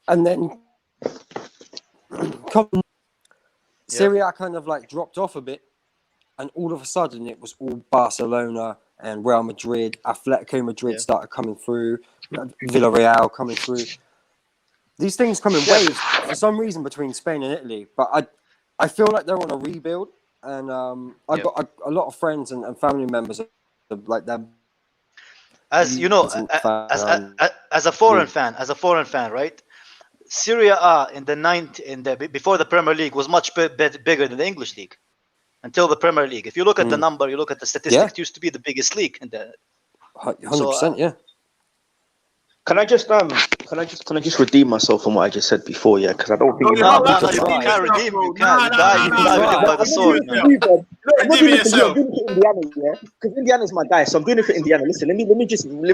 And then Serie A kind of like dropped off a bit, and all of a sudden it was all Barcelona and Real Madrid. Atletico Madrid started coming through. Villarreal coming through. These things come in waves for some reason between Spain and Italy. But I feel like they're on a rebuild, and I've got a lot of friends and family members like that. As you know, as a foreign fan, right? Serie A before the Premier League was much bigger than the English league. Until the Premier League. If you look at the number, you look at the statistics, it used to be the biggest league in the 100%, yeah. Can I just can I just redeem myself from what I just said before? Yeah, because I don't think. No, you can't redeem. You can't. You die by the sword, man. I'm not doing it for you. I'm yourself. doing it for Indiana, yeah, because Indiana's my guy, so I'm doing it for Indiana. Listen, let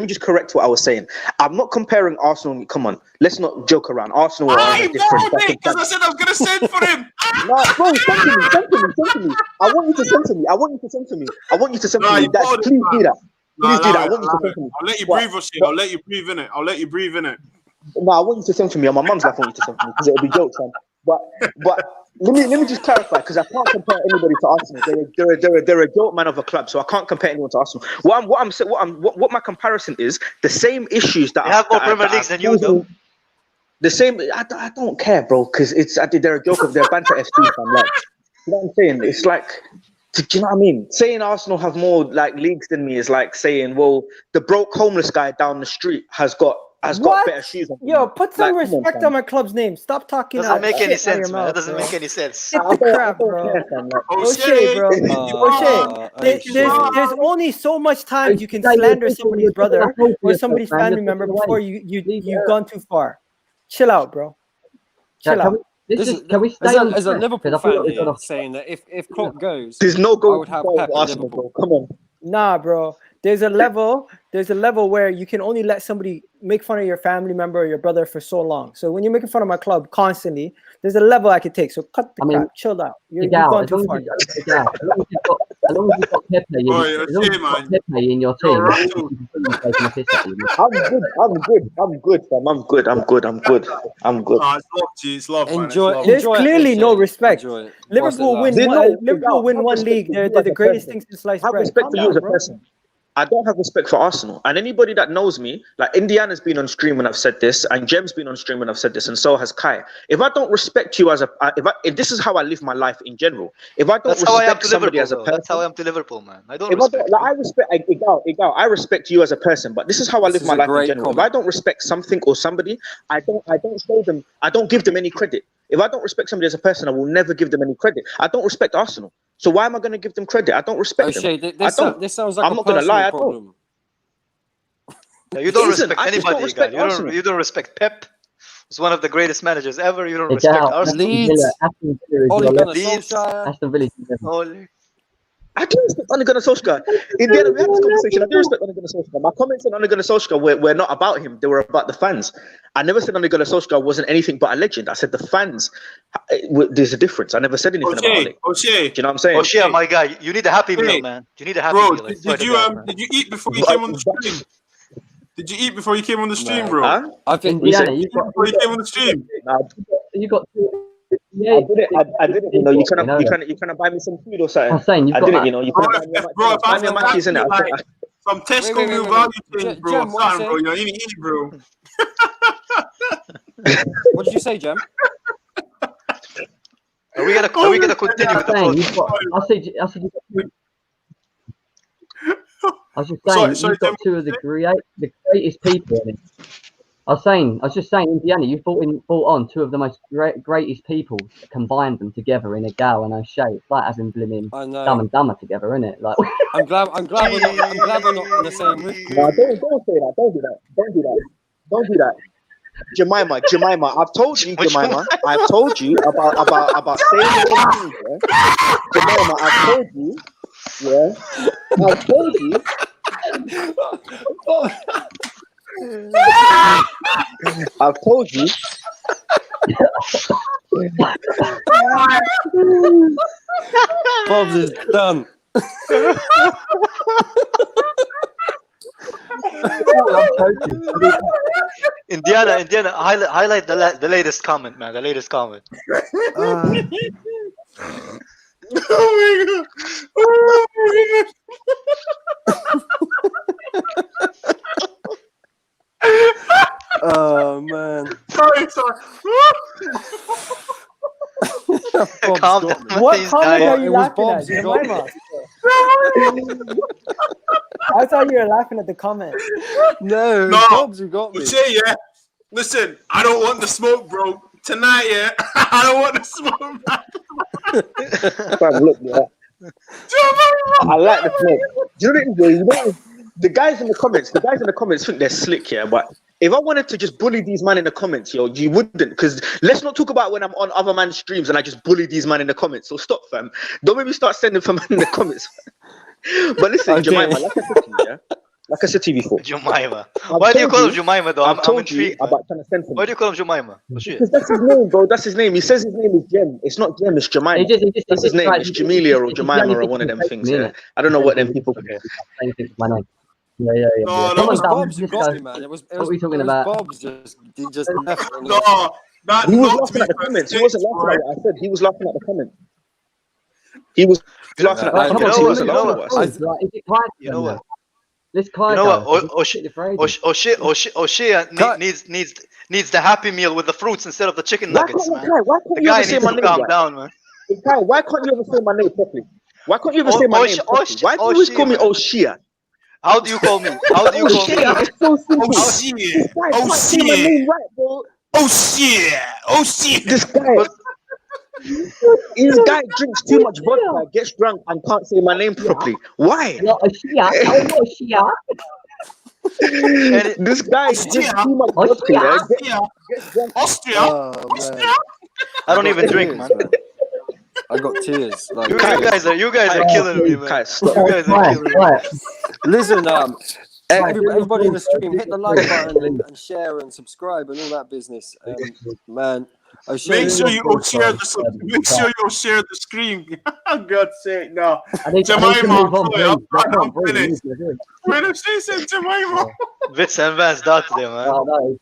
me just correct what I was saying. I'm not comparing Arsenal. Come on, let's not joke around. Arsenal are on a different. Because I said I was gonna send for him. No, bro, send to me. I want you to send to me. I want you to send to me. Dad, please do that. Please do that. I want you to send to me. I'll let you breathe, O'Shea. I'll let you breathe in it. No, I want you to send to me. On my mum's life, I want you to send to me because it'll be jokes, man. But let me just clarify because I can't compare anybody to Arsenal. They're a joke man of a club, so I can't compare anyone to Arsenal. What my comparison is the same issues that I have more Premier Leagues than you, though. The same. I don't care, bro, because they're a joke of their banter FC. Fam. Like, you know what I'm saying? It's like, do you know what I mean? Saying Arsenal have more like leagues than me is like saying, well, the broke homeless guy down the street has got better shoes on. Yo, put some respect on my club's name. Stop talking. Doesn't make any sense, man. That doesn't make any sense. Get the crap, bro. O'Shea, bro. O'Shea, there's only so much time you can slander somebody's brother or somebody's family member before you've gone too far. Chill out, bro. Chill out. Can we stay on as a track? Liverpool I feel fan like we've here gone off. saying that if Klopp goes, There's no I goal would have for Pep at Arsenal, Liverpool. bro. Come on. Nah, bro. There's a level where you can only let somebody make fun of your family member or your brother for so long. So when you're making fun of my club constantly, there's a level I could take. So cut the crap. Chill out. You've gone too far. As long as you've got Pepe in your team, I'm good, fam. I'm good. It's love, man. Enjoy. There's Enjoy it, clearly O'Shea. no respect. Enjoy it. Liverpool win one league. They're the greatest thing since sliced I have bread. respect Calm for you down, as a bro. person. I don't have respect for Arsenal. And anybody that knows me, like Indiana's been on stream when I've said this, and Jem's been on stream when I've said this, and so has Kai. If I don't respect you as if this is how I live my life in general, if I don't respect somebody as a person, that's how I am to Liverpool, man. I don't if respect. I respect I respect you as a person, but this is how I live my life in general. If I don't respect something or somebody, I don't show them. I don't give them any credit. If I don't respect somebody as a person, I will never give them any credit. I don't respect Arsenal, so why am I going to give them credit? I don't respect O'Shea, them. this sounds like I'm a not gonna lie, I personal don't. problem. No, you don't Listen, respect I just anybody, don't respect guy. Arsenal. You don't respect Pep. He's one of the greatest managers ever. You don't It's respect out. Arsenal. Leeds. Aston Villa is Ole your Gunnar left. Leeds. Solskjaer. Aston Villa is your left. Ole. I do respect Ole Gunnar Solskjaer. In the end, we had this conversation. I do respect Ole Gunnar Solskjaer. My comments on Ole Gunnar Solskjaer were not about him. They were about the fans. I never said Ole Gunnar Solskjaer wasn't anything but a legend. I said the fans. There's a difference. I never said anything about Ole. O'Shea. Do you know what I'm saying? O'Shea, my guy, you need a happy meal, man. You need a happy Bro, meal. I swear did to you God, man. did you eat before you came on the stream? Did you eat before you came on the stream, bro? Huh? I think Indiana, Before you came on the stream. you got. I didn't. You know, you trying to buy me some food or something. I'm saying you've I got. didn't. You know, you Bro, buy if me a Mackey's in it. From Tesco Wait, New wait. Value things, bro. Jem, what Something, you bro. You know, you need to eat, bro. What did you say, Jem? Are we gonna continue with the saying, project? I was just saying, Sorry, you've got two of the greatest people in it. I was just saying, Indiana, you brought on two of the most greatest people, combined them together in a Gal and O'Shea. It's like as in blimmin' I know. Dumb and Dumber together, isn't it? Like, I'm glad we're not in the same room. No, don't say that. Don't do that. Jemima, I've told you, Jemima. I've told you about saying those things, yeah? Jemima, I've told you. Yeah. I've told you. I've told you. Bob's is done. Indiana, highlight the latest comment, man. The latest comment. Oh my god! Oh my Oh man. god! Sorry. Bob's Calm got down. me. What He's comment dying. are you It was laughing Bob's, at? you got Jemima? I thought you were laughing at the comment. No, No. Bob's who got me. O'Shea, yeah. Listen, I don't want the smoke, bro. Tonight, yeah. I don't want the smoke, man. Fam, look, yeah. I like the smoke. Do you know what it is? The guys in the comments think they're slick, yeah, but if I wanted to just bully these men in the comments, yo, you wouldn't. Because let's not talk about when I'm on other man's streams and I just bully these men in the comments. So stop, fam. Don't make me start sending for men in the comments. But listen, Okay. Jemima, like I said to you, yeah? Like I said to you before. Jemima. I've Why do you told call him Jemima though? I've I'm told you intrigued. Man. about trying to send for Why me. do you call him Jemima? Oh, shit. Because that's his name, bro. That's his name. He says his name is Jem. It's not Jem, it's Jemima. That's his name. It's Jamelia or Jemima or one of them things. Yeah. I don't know what them people. Okay. My name. Yeah. No, It no, was Come on, Bob's who let's got go. me, man. It was What are we talking about? Bob's he just left. And no. That He was not to laughing be at the comments. He perfect, wasn't laughing right? at what I said. He was laughing at the comments. He was laughing at Right, the come comments. on, He you wasn't know laughing at what? what I said. Is it Kai? You know what? Let's Kai. You know what? O'Shea Cut. needs the Happy Meal with the fruits instead of the chicken Why nuggets, can't, man. Kai, why can't The you guy ever say needs my to name calm right? down, man. Hey, Kai, why can't you ever say my name properly? Why can't you ever say my name properly? Why do you always call me O'Shea? How do you call me? How do you call me? O'Shea, it's so simple. Oh This shit! guy Oh can't say my shit! name right, bro. Oh shit! Oh shit! This guy, drinks too much vodka, gets drunk, and can't say my name properly. Why? Not a Shia. Oh, not a Shia. This guy drinks too much vodka, yeah, gets drunk. Austria! Oh, man. I don't even drink, man. I got tears. Like, You guys are killing me, man. Kai, stop. You guys are Right, killing me. right. listen, everybody in the stream, hit the like button and share and subscribe and all that business. Man, Make sure you all share the. Make sure you all share the stream. God's sake, no. I need to Jemima, move on, sorry, please. I I'm can't breathe. finished. When I say said Jemima, Wits and Vans dot today, man. No.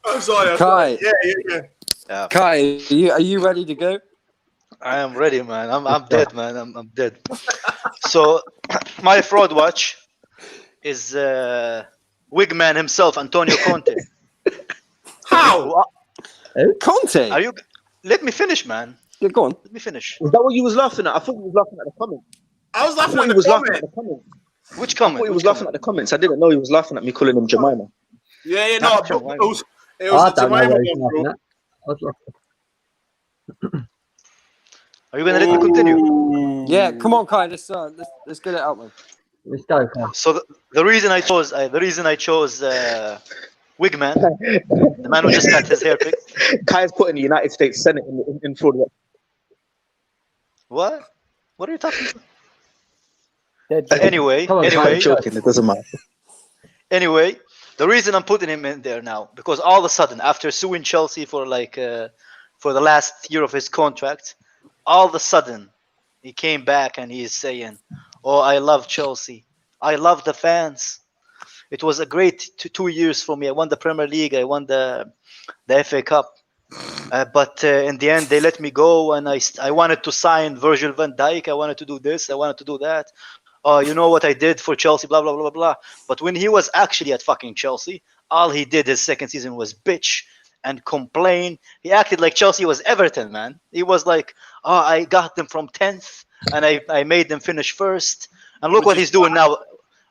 I'm sorry. Kai. Yeah. Yeah, Kai, are you ready to go? I am ready, man. I'm dead, man. I'm dead. So, my fraud watch is Wigman himself, Antonio Conte. How? Conte? Are you? Let me finish, man. Yeah, go on. Let me finish. Is that what you was laughing at? I thought you was laughing at the comments. I was I laughing thought at he the was laughing at comment. the comments. Which I comment? thought he was Which laughing at the comments. I didn't know he was laughing at me calling him Jemima. Yeah, no, That's but right. it was I the don't know Jemima where he's one, bro. laughing at. I was laughing. Are you gonna let me continue? Ooh. Yeah, come on, Kai. Let's get it out, man. Let's go, Kai. So the reason I chose Wigman, the man who just got his hair picked. Kai's put in the United States Senate in fraud. What? What are you talking about? Dead joke. Anyway, Come on, I'm joking. It doesn't matter. Anyway, the reason I'm putting him in there now because all of a sudden, after suing Chelsea for for the last year of his contract, all of a sudden he came back and he's saying, "Oh, I love Chelsea. I love the fans. It was a great 2 years for me. I won the Premier League. I won the FA Cup. But in the end, they let me go, and I wanted to sign Virgil van Dijk. I wanted to do this. I wanted to do that. You know what I did for Chelsea, blah, blah, blah, blah. But when he was actually at fucking Chelsea, all he did his second season was bitch and complain. He acted like Chelsea was Everton, man. He was like, oh, I got them from 10th, and I made them finish first. And look what he's doing now.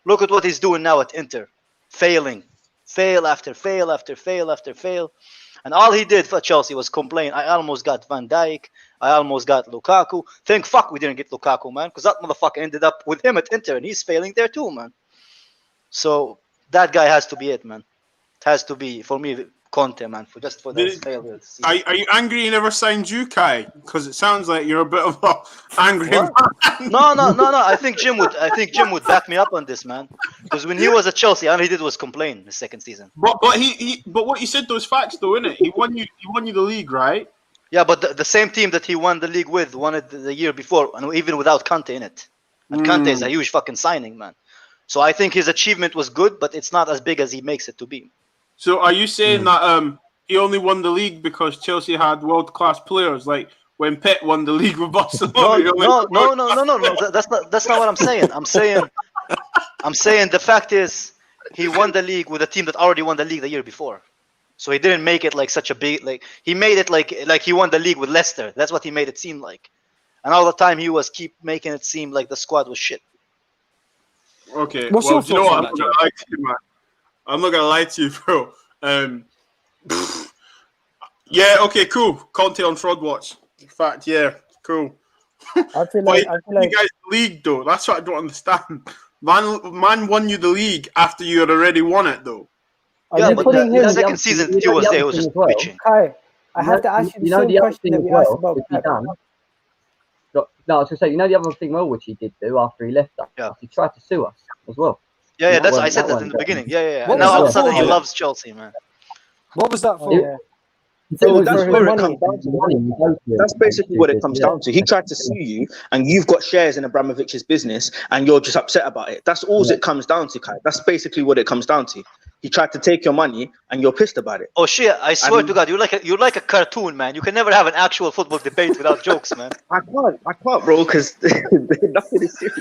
Look at what he's doing now at Inter. Failing. Fail after fail after fail after fail. And all he did for Chelsea was complain. I almost got Van Dijk. I almost got Lukaku. Thank fuck we didn't get Lukaku, man. Because that motherfucker ended up with him at Inter. And he's failing there too, man. So that guy has to be it, man. It has to be, for me, Conte, man. For this failure. Are you angry he never signed you, Kai? Because it sounds like you're a bit of a angry man. No. I think Jim would back me up on this, man. Because when he was at Chelsea, all he did was complain his second season. But what you said those facts though, innit? He won you the league, right? Yeah, but the same team that he won the league with won it the year before, and even without Conte in it. And Conte is a huge fucking signing, man. So I think his achievement was good, but it's not as big as he makes it to be. So are you saying that he only won the league because Chelsea had world class players, like when Pep won the league with Barcelona? No. That's not what I'm saying. I'm saying the fact is he won the league with a team that already won the league the year before. So he didn't make it like such a big he made it like he won the league with Leicester. That's what he made it seem like. And all the time he was keep making it seem like the squad was shit. Okay. What's well, your do you know thoughts what? on I'm that, not gonna lie to you, man. I'm not gonna lie to you, bro. Yeah. Okay. Cool. Conte on fraud watch. In fact, yeah. Cool. I feel But like you guys the league though. That's what I don't understand. Man won you the league after you had already won it though. Are Yeah, you but putting the him? second season he was there, he was just bitching. Kai, I have to ask you the same question that we asked about Pep. No, I was gonna say, you know the other thing well which he did do after he left us. Yeah. He tried to sue us as well. Yeah, That that's I weren't- said that weren't in the great. beginning. Yeah. What And now was all of that a sudden he for? loves Chelsea, man. What was that for? Oh, yeah. So For that's his where it money. comes down to. Money you go to That's it. basically what it comes down to. He tried to sue you, and you've got shares in Abramovich's business, and you're just upset about it. That's all it comes down to, Kai. That's basically what it comes down to. He tried to take your money, and you're pissed about it. Oh shit! I swear mean- to God, you're like a cartoon, man. You can never have an actual football debate without jokes, man. I can't, bro, because nothing is serious.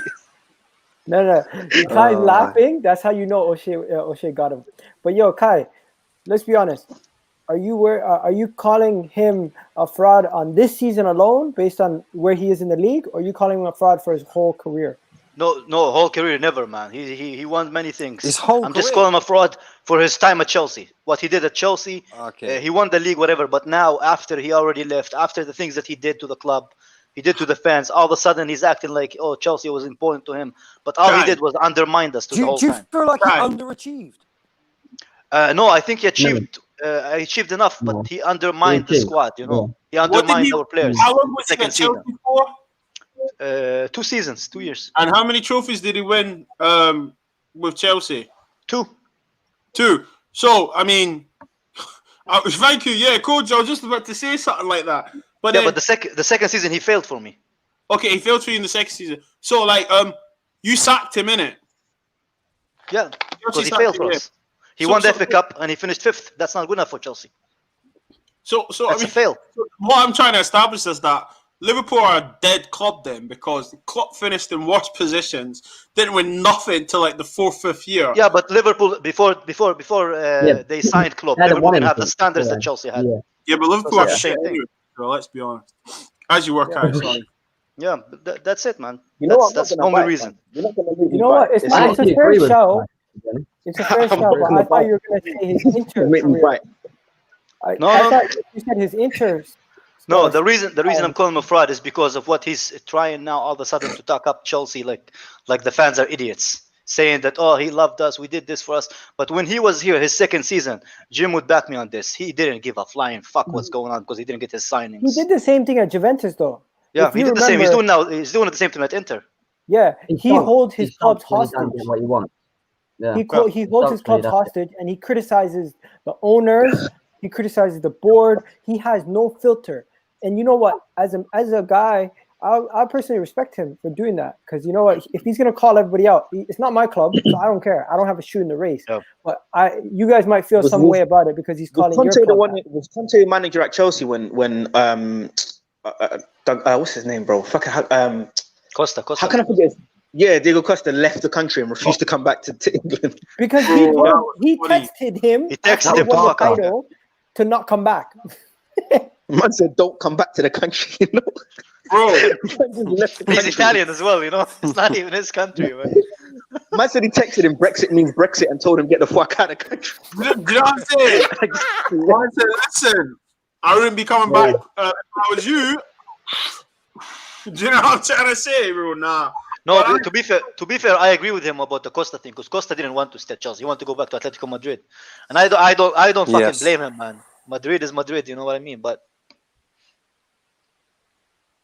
No. Kai's laughing. That's how you know O'Shea got him. But yo, Kai, let's be honest. Are you calling him a fraud on this season alone, based on where he is in the league, or are you calling him a fraud for his whole career? No, whole career never, man. He won many things. His whole I'm just career? calling him a fraud for his time at Chelsea. What he did at Chelsea, Okay. he won the league, whatever. But now, after he already left, after the things that he did to the club, he did to the fans, all of a sudden he's acting like, oh, Chelsea was important to him. But all he Right. did was undermine us the Do whole you time. feel like he Right. underachieved? No, I think he achieved enough, No. but he undermined the achieved. squad. You know, he What did undermined he? our players. How long was he Second at Chelsea season. for? 2 seasons, 2 years, And how many trophies did he win with Chelsea? 2. 2. So, I mean, thank you. Yeah, coach. I was just about to say something like that. But Yeah, then, but the second season he failed for me. okay, he failed for you in the second season. So, like, you sacked him, innit? Yeah, Chelsea because he sacked failed him, for yeah. us. He So- won the so- FA Cup and he finished 5th. That's not good enough for Chelsea. So I That's mean, a fail. what I'm trying to establish is that Liverpool are a dead club then, because the club finished in worse positions, didn't win nothing till like the 4th, 5th year. Yeah, but Liverpool before they signed Klopp, They hadn't Liverpool won didn't have the anything. standards Yeah. that Chelsea had. Yeah. Yeah, but Liverpool That's are the same shit thing. anyway, so let's be honest. As you work Yeah. out, sorry. Yeah, but that's it, man. You know what? That's I'm the not only gonna reason. bite, man. You're not gonna make me You know bite. what? It's I a actually fair agree with shout. that. It's a fair I'm shout, not but gonna I thought bite. you were going to say his Inter You're making me career. bite. No, I no. thought you said his Inter. No, the reason I'm calling him a fraud is because of what he's trying now all of a sudden to talk up Chelsea like the fans are idiots, saying that, oh, he loved us, we did this for us. But when he was here his second season, Jim would back me on this. He didn't give a flying fuck what's going on because he didn't get his signings. He did the same thing at Juventus, though. Yeah, If he you did the same. He's remember- doing the same thing at Inter. Yeah, He's he stumped. holds his He's clubs stumped when he don't hostage. get what you want. Yeah. He holds his Stumped when clubs he does it. hostage, and he criticizes the owners. He criticizes the board. He has no filter. And you know what? As a guy, I personally respect him for doing that, because you know what? If he's gonna call everybody out, it's not my club, so I don't care. I don't have a shoe in the race. Yeah. But you guys might feel Was- some was- way about it because he's Was calling your Conte the club one? out. Was Conte the manager at Chelsea when what's his name, bro? Costa. How can I forget? Yeah, Diego Costa left the country and refused to come back to England. Because he funny. texted him. He texted after him he to won the fuck off. title to not come back. Man said, "Don't come back to the country." You know, Bro, Man just left the He's country. Italian as well, you know. It's not even his country, man. Man said he texted him Brexit means Brexit and told him get the fuck out of the country. do you know what I'm saying? I said, listen, I wouldn't be coming back if I was you. Do you know what I'm trying to say, bro? Nah. No, But to be fair, I agree with him about the Costa thing, because Costa didn't want to stay at Chelsea. He wanted to go back to Atletico Madrid, and I don't fucking Yes. blame him, man. Madrid is Madrid, you know what I mean? But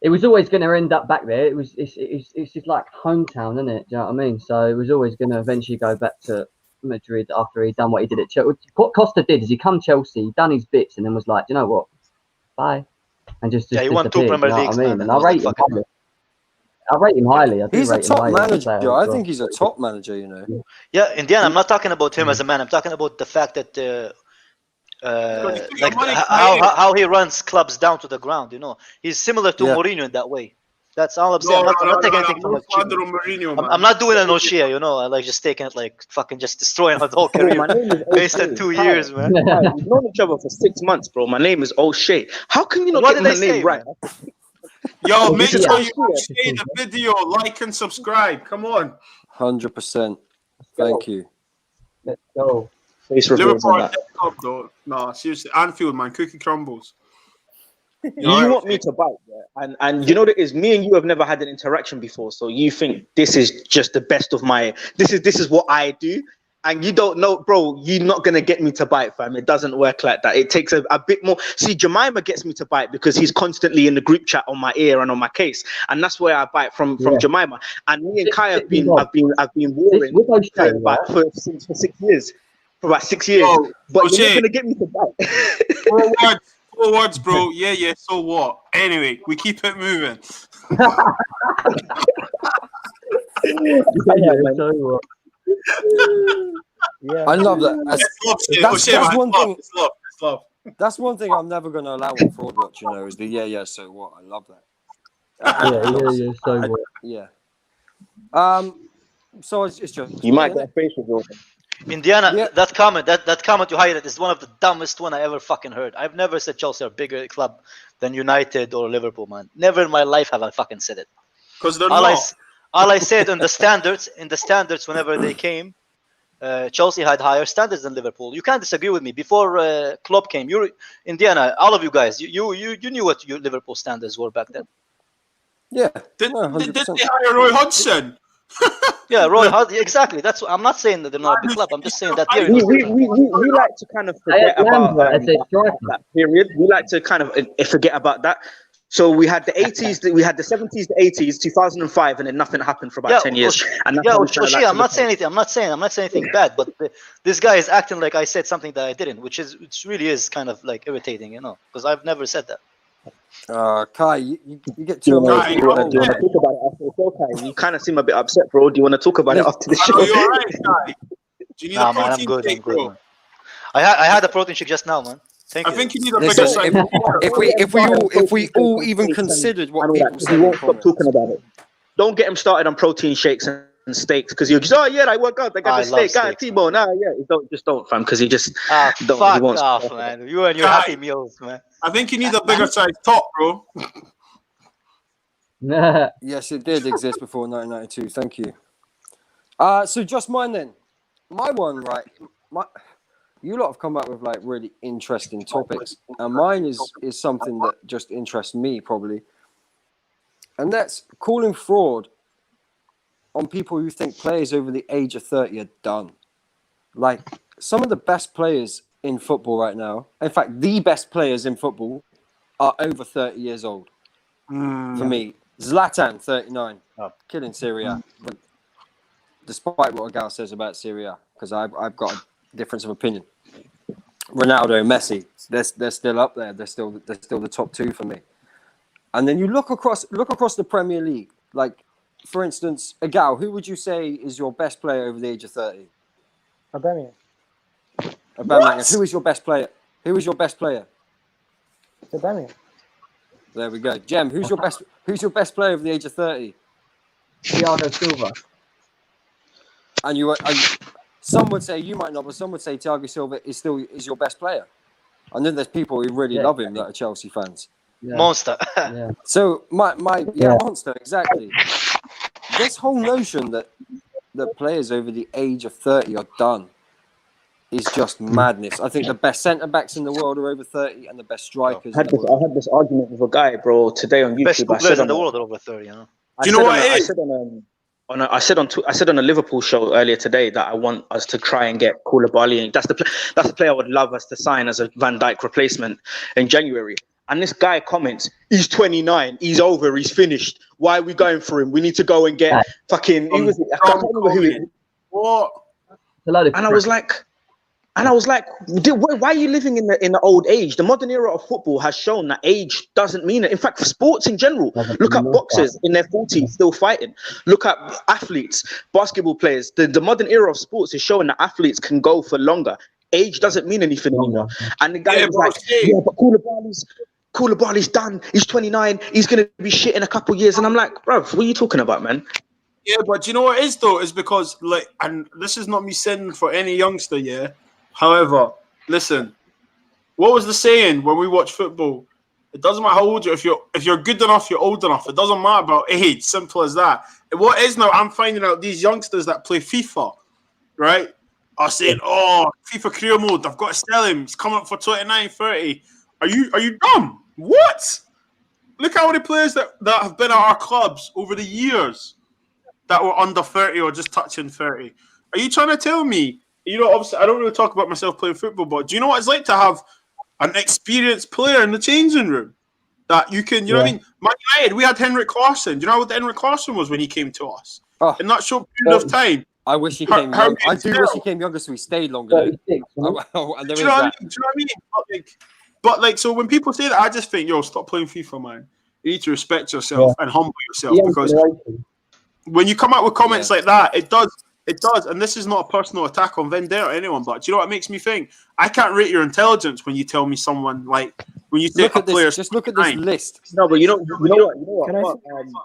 It was always going to end up back there. It's just like hometown, isn't it? Do you know what I mean? So it was always going to eventually go back to Madrid after he'd done what he did at Chelsea. What Costa did is he come Chelsea, done his bits, and then was like, you know what, bye, and just Yeah, he won 2 disappeared, Premier you know Leagues, what I mean? man, And and I was like, rate him fuck it, highly. I rate him highly. I do He's a rate him top highly as a manager. player as I well. think he's a top manager, you know. yeah, in the end, I'm not talking about him as a man. I'm talking about the fact that like money how he runs clubs down to the ground. You know, he's similar to Yeah. Mourinho in that way. That's all I'm saying. I'm not taking anything from No his slander achievements. on Mourinho, I'm man. not doing an O'Shea, you know. I like just taking it like fucking just destroying my whole Bro, career my name is based on O'Shea. 2 Hi. years, man. Hi, we've known each other for 6 months, bro. My name is O'Shea. How can you not What get did my I say, name right? Yo, make Yeah. sure you share the video, like and subscribe. Come on. 100%. Thank you. Let's go. Face reveals Liverpool and are that. dead club, though. Nah, seriously. Anfield, man. Cookie crumbles. You want me to bite, yeah? And you know what it is? Me and you have never had an interaction before, so you think this is just the best of my. This is what I do. And you don't know, bro, you're not going to get me to bite, fam. It doesn't work like that. It takes a bit more. See, Jemima gets me to bite because he's constantly in the group chat on my ear and on my case. And that's where I bite from Jemima. And me and Kai have been warring for 6 years. For about 6 years. But you're not going to get me to bite. 4 words, bro. Yeah, so what? Anyway, we keep it moving. Yeah, I love that. That's one thing. It's love. That's one thing I'm never going to allow on Fraud Watch. You know, is the so what? I love that. So what? Yeah. So it's just You might get a face with Indiana, that comment you highlighted is one of the dumbest one I ever fucking heard. I've never said Chelsea are a bigger club than United or Liverpool, man. Never in my life have I fucking said it. Because they're not. All I said in the standards, whenever they came, Chelsea had higher standards than Liverpool. You can't disagree with me. Before Klopp came, you're Indiana, all of you guys, you knew what your Liverpool standards were back then. Yeah. Didn't they hire Roy Hodgson? Yeah, Roy Hodgson. Exactly. That's what I'm not saying that they're not a big club. I'm just saying that we like to kind of forget about that period. We like to kind of forget about that. So we had the 80s, we had the 70s, the 80s, 2005, and then nothing happened for about 10 years. I'm not saying anything. I'm not saying anything bad, but this guy is acting like I said something that I didn't, which really is kind of like irritating, because I've never said that. Kai, you get too much. Do you want to talk about it after the show, Kai? You kind of seem a bit upset, bro. Do you want to talk about it after the show? Are you alright, Kai? Do you need a protein shake, I'm good, man. I had a protein shake just now, man. Thank you. I think you need a bigger side. If we all even considered what people say, won't stop talking about it. Don't get him started on protein shakes and steaks because you'll just I work out. I got the steak, got a T-bone. Don't, fam, because he just don't. Fuck off, man. You and your Happy Meals, man. I think you need a bigger size top, bro. Yes, it did exist before 1992. Thank you. So just mine then. My one, right? You lot have come up with like really interesting topics, and mine is something that just interests me probably, and that's calling fraud on people who think players over the age of 30 are done. Like some of the best players in football right now, in fact, the best players in football are over 30 years old. For me, Zlatan, 39, killing Syria. But despite what a gal says about Syria, because I've got a difference of opinion. Ronaldo, Messi, they're still up there. They're still the top two for me. And then you look across the Premier League. Like, for instance, Agal, who would you say is your best player over the age of 30? Aubameyang. Who is your best player? Aubameyang. There we go. Jem, who's your best player over the age of 30? Thiago Silva. And some would say, you might not, but some would say Thiago Silva is your best player. And then there's people who really love him that are Chelsea fans. Yeah. Monster. So monster, exactly. This whole notion that players over the age of 30 are done is just madness. I think the best centre backs in the world are over 30, and the best strikers. I had this argument with a guy, bro, today on YouTube. Best players in the world are over 30. You know. Do you know what it is? I said on a Liverpool show earlier today that I want us to try and get Koulibaly. That's the player I would love us to sign as a Van Dijk replacement in January. And this guy comments, he's 29, he's over, he's finished. Why are we going for him? We need to go and get fucking. Who was it? I can't remember who it was. What? And I was like, why are you living in the old age? The modern era of football has shown that age doesn't mean it. In fact, for sports in general, look at boxers in their 40s still fighting. Look at athletes, basketball players. The modern era of sports is showing that athletes can go for longer. Age doesn't mean anything anymore. And the guy was like, but Koulibaly's done. He's 29. He's going to be shit in a couple of years. And I'm like, bruv, what are you talking about, man? Yeah, but do you know what it is, though? It's because, like, and this is not me sending for any youngster, yeah? However, listen, what was the saying when we watch football? It doesn't matter how old you are. If you're good enough, you're old enough. It doesn't matter about age. Simple as that. And what is now, I'm finding out these youngsters that play FIFA, right, are saying, FIFA career mode, I've got to sell him. He's coming up for 29, 30. Are you dumb? What? Look how many players that have been at our clubs over the years that were under 30 or just touching 30. Are you trying to tell me you know, obviously, I don't really talk about myself playing football, but do you know what it's like to have an experienced player in the changing room that you can, you know what I mean? Man United, we had Henrik Larsson. Do you know what Henrik Larsson was when he came to us? Oh. In that short period of time. I wish he came younger. I do wish he came younger so he stayed longer. 36, right? And there Do is you know what I that. mean? Do you know what I mean? But so when people say that, I just think, yo, stop playing FIFA, man. You need to respect yourself and humble yourself, because when you come out with comments like that, it does, and this is not a personal attack on Vendetta or anyone, but do you know what makes me think? I can't rate your intelligence when you tell me someone like when you say Look at this. Just look at this list. No, but you know what?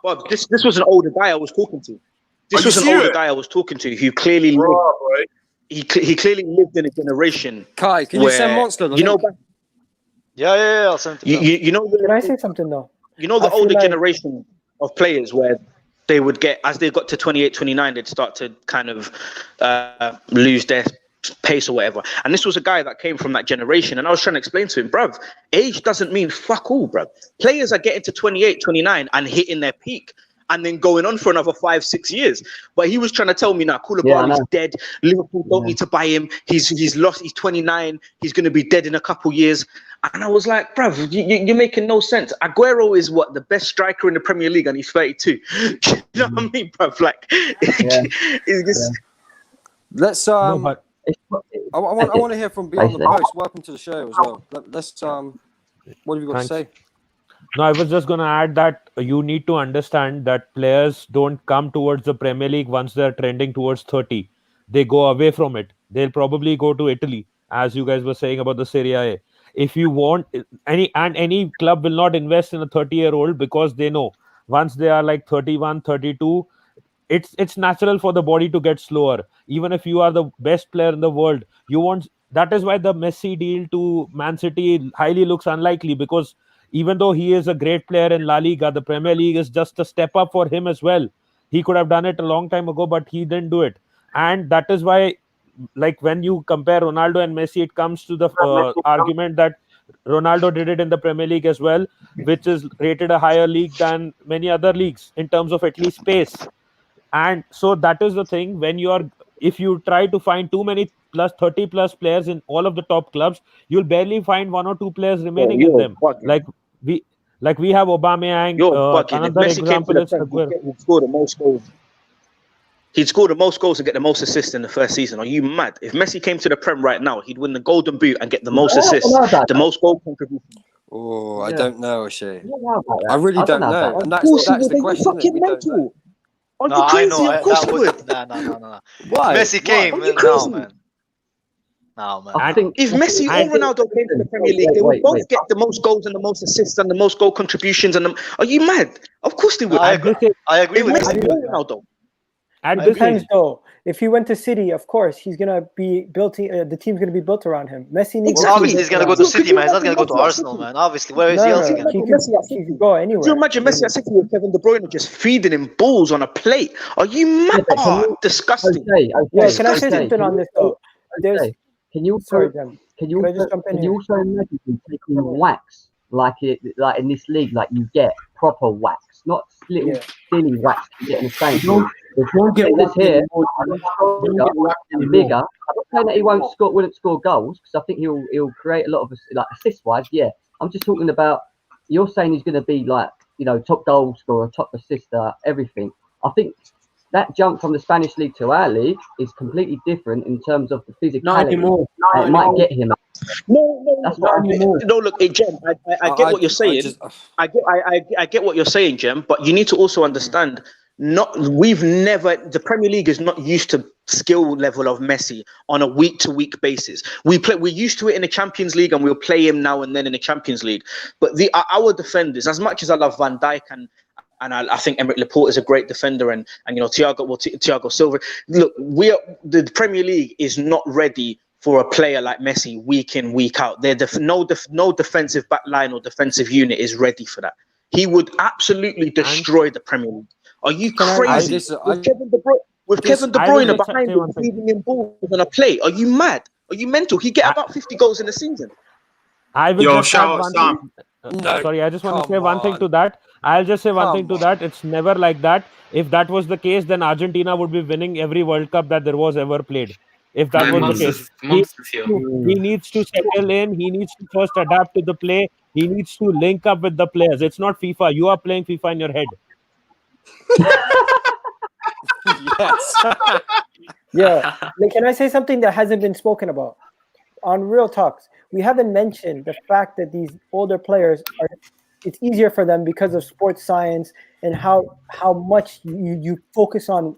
Bob, this was an older guy I was talking to. This was an older guy I was talking to who clearly lived, he clearly lived in a generation. Kai, can you send Monster? You know, Yeah. I'll send it. You know. Can I say something though? You know the older generation of players where they would get, as they got to 28, 29, they'd start to kind of lose their pace or whatever. And this was a guy that came from that generation. And I was trying to explain to him, bruv, age doesn't mean fuck all, bruv. Players are getting to 28, 29 and hitting their peak and then going on for another 5-6 years. But he was trying to tell me now, Koulibaly's dead. Liverpool don't need to buy him. He's lost. He's 29. He's going to be dead in a couple years. And I was like, bruv, you're making no sense. Aguero is the best striker in the Premier League, and he's 32. You know what I mean, bruv? Like, it's just... Let's I want to hear from Beyond the Post. Welcome to the show as well. Let's what have you got to say? No, I was just going to add that you need to understand that players don't come towards the Premier League once they're trending towards 30. They go away from it. They'll probably go to Italy, as you guys were saying about the Serie A. If you want any club will not invest in a 30-year-old because they know once they are like 31, 32, it's natural for the body to get slower. Even if you are the best player in the world, you won't. That is why the Messi deal to Man City highly looks unlikely, because even though he is a great player in La Liga, the Premier League is just a step up for him as well. He could have done it a long time ago, but he didn't do it. And that is why, like, when you compare Ronaldo and Messi, it comes to the argument that Ronaldo did it in the Premier League as well, which is rated a higher league than many other leagues in terms of at least pace. And so that is the thing. If you try to find too many 30 plus players in all of the top clubs, you'll barely find 1 or 2 players remaining in them. Like we have Aubameyang. Another example is Aguero. He'd score the most goals. He'd score the most goals and get the most assists in the first season. Are you mad? If Messi came to the Prem right now, he'd win the Golden Boot and get the most assists, the most goal contributions. Oh, I don't know, Ashay. I really don't know. And that's the question. Fucking mental. No, I know. No. Why? Messi came. No, man. I think if Messi or Ronaldo came to the Premier League, they would both get the most goals and the most assists and the most goal contributions. Are you mad? Of course they would. I agree with Messi or Ronaldo. Depends though. If he went to City, of course he's gonna be built. The team's gonna be built around him. Messi needs. Well, obviously, he's gonna go to City, man. He's not gonna go to Arsenal, man. Obviously, where is he else gonna? He can go anywhere. Do you imagine Messi at City with Kevin De Bruyne just feeding him balls on a plate? Are you mad? Disgusting. Yeah, can I say something on this though? Can you also imagine him taking wax like in this league, like you get proper wax, not little silly wax you get in the same. If you get this here, bigger. I'm not saying that he wouldn't score goals, because I think he'll create a lot of assist wise. Yeah, I'm just talking about. You're saying he's going to be like top goal scorer, top assister, everything. I think that jump from the Spanish league to our league is completely different in terms of the physicality. Not anymore. It might get him. No, look, Jem, I get what you're saying. I get what you're saying, Jem, but you need to also understand. The Premier League is not used to skill level of Messi on a week-to-week basis. We're used to it in the Champions League, and we'll play him now and then in the Champions League. But our defenders, as much as I love Van Dijk and I think Emerick Laporte is a great defender, and Thiago Silva. Look, the Premier League is not ready for a player like Messi week in, week out. No defensive back line or defensive unit is ready for that. He would absolutely destroy the Premier League. Are you crazy? With Kevin De Bruyne behind him, feeding him balls on a plate. Are you mad? Are you mental? He get about 50 goals in a season. I just want to say one thing to that. I'll just say one thing to that. It's never like that. If that was the case, then Argentina would be winning every World Cup that there was ever played. if that Man, was the case. monsters here. He needs to settle in. He needs to first adapt to the play. He needs to link up with the players. It's not FIFA. You are playing FIFA in your head. Yes. Yeah. Like, can I say something that hasn't been spoken about? On Real Talks, we haven't mentioned the fact that these older players it's easier for them because of sports science and how much you focus on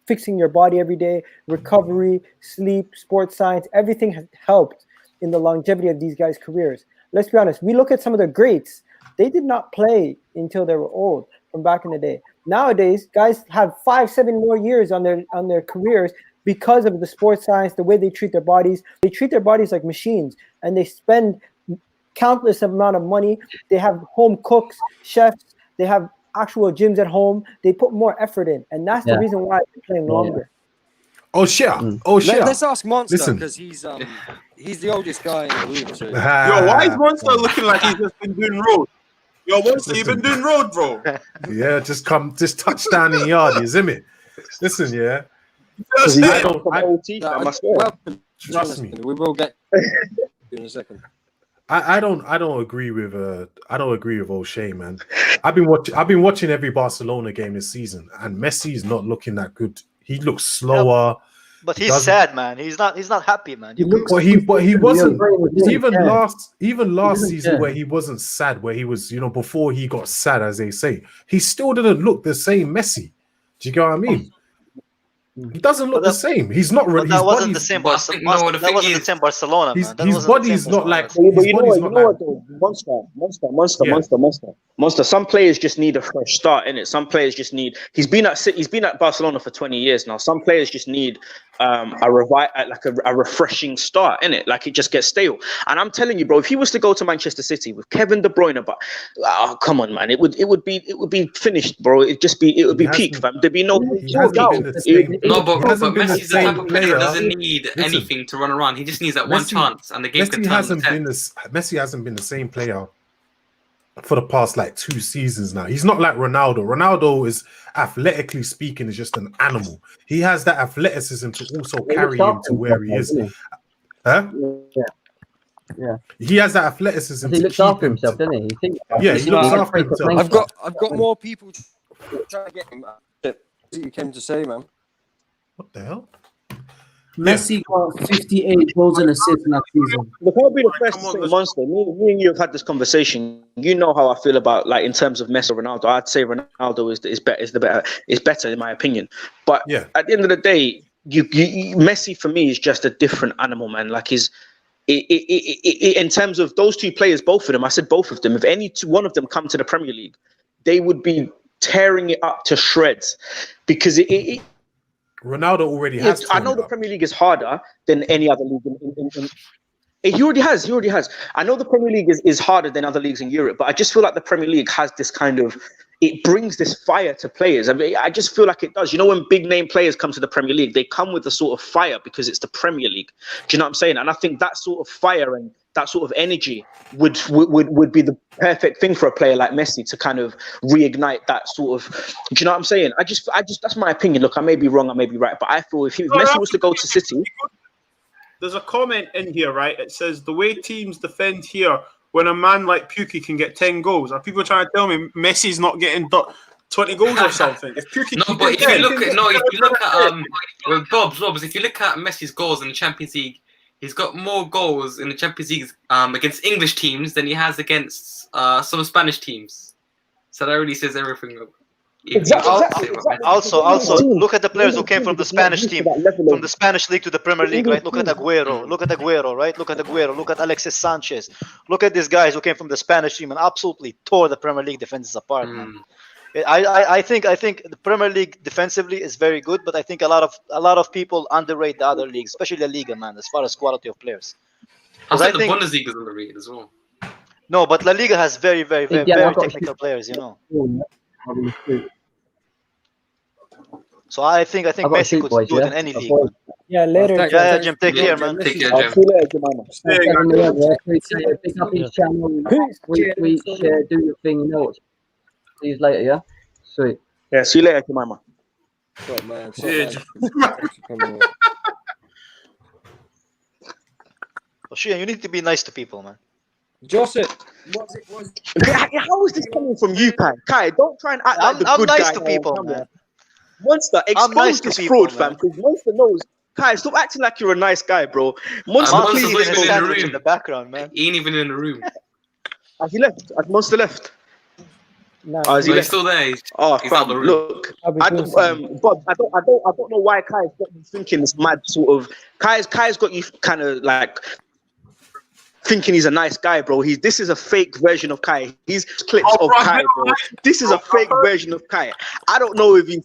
fixing your body every day, recovery, sleep, sports science, everything has helped in the longevity of these guys' careers. Let's be honest, we look at some of the greats, they did not play until they were old from back in the day. Nowadays, guys have 5-7 more years on their careers because of the sports science, the way they treat their bodies. They treat their bodies like machines, and they spend countless amount of money. They have home cooks, chefs, they have actual gyms at home. They put more effort in, and that's the reason why they're playing longer. Oh shit! Oh shit! Let's ask Monster Listen. because he's the oldest guy in the room. So. Yo, why is Monster looking like he's just been doing road? Yo, Monster, you've been doing road, bro. Yeah, just touch down in the yard, you see me? Listen, yeah. Just I don't, Trust me. We will get in a second. I don't agree with O'Shea, man. I've been watching every Barcelona game this season, and Messi's not looking that good. He looks slower. But he's sad, man. He's not happy, man. He wasn't even last season where he wasn't sad, where he was, before he got sad, as they say. He still didn't look the same Messi. Do you get what I mean? He doesn't look the same. He's not really. That wasn't the same Barcelona. That wasn't the same Barcelona, man. His body's not like. But you know what, though? Monster. Some players just need a fresh start, innit? Some players just need. He's been at Barcelona for 20 years now. Some players just need a refreshing start, innit? Like it just gets stale. And I'm telling you, bro, if he was to go to Manchester City with Kevin De Bruyne, but come on, man, it would be finished, bro. It would be peak, fam. There'd be no. No, but Messi's the type of player that doesn't need anything to run around. He just needs that one chance, and the game can turn. Messi hasn't been the same player for the past 2 seasons now. He's not like Ronaldo. Ronaldo is, athletically speaking, is just an animal. He has that athleticism to also carry him to where he is. Huh? Yeah. He has that athleticism. He looks after himself, doesn't he? He looks after himself. I've got more people trying to get him. You came to say, man. What the hell? Messi got 58 goals and assists last season. Look, I'll be the first to say, Monster. Me and you have had this conversation. You know how I feel about in terms of Messi or Ronaldo. I'd say Ronaldo is better in my opinion. But at the end of the day, Messi for me is just a different animal, man. Like in terms of those two players, both of them. I said both of them. If one of them come to the Premier League, they would be tearing it up to shreds because Ronaldo already has. I know the Premier League is harder than any other league. He already has. I know the Premier League is harder than other leagues in Europe, but I just feel like the Premier League has this kind of. It brings this fire to players. I mean, I just feel like it does. You know, when big name players come to the Premier League, they come with a sort of fire because it's the Premier League. Do you know what I'm saying? And I think that sort of fire and that sort of energy would be the perfect thing for a player like Messi to kind of reignite that sort of. Do you know what I'm saying? I just that's my opinion. Look, I may be wrong, I may be right, but I feel if Messi was to go to City. There's a comment in here, right? It says the way teams defend here. When a man like Pukki can get 10 goals, are people trying to tell me Messi's not getting 20 goals or something? If Pukki if you look at Bob's, if you look at Messi's goals in the Champions League, he's got more goals in the Champions League against English teams than he has against some Spanish teams. So that really says everything. Exactly. Also, look at the players who came from the Spanish team, from the Spanish league to the Premier League, right? Look at Aguero, right? Look at Alexis Sanchez. Look at these guys who came from the Spanish team and absolutely tore the Premier League defenses apart, man. I think the Premier League defensively is very good, but I think a lot of people underrate the other leagues, especially the Liga, man, as far as quality of players. I think the Bundesliga is underrated as well. No, but La Liga has very technical players, you know. So I think Messi could do it in any league. Yeah, later. Yeah, Jim, take care, man. Take care, Jim. Pick up his channel, retweet, share, do your thing. You know what? See you later, yeah? Sweet. Yeah, see you later, Jemima. Right, man. Yeah. Sheehan, you need to be nice to people, man. Joseph, how is this coming from you, Kai? Kai, don't try and act like the I'm good nice guy to on people, camera. man. Monster, I'm nice expose to this people, fraud, fam. man. Because Monster knows. Kai, stop acting like you're a nice guy, bro. Monster, Monster's please. eating his in the sandwich room. in the background, man. He ain't even in the room. Has he left? Has Monster left? No, Oh, is he No, he's left? still there. He's Oh, out fam, the room. look, I'll be I doing don't, something. Bob, I don't know why Kai's got you thinking this mad sort of. Kai's got you kind of like thinking he's a nice guy, bro. This is a fake version of Kai. He's clips of Kai, bro. This is a fake version of Kai. I don't know if he.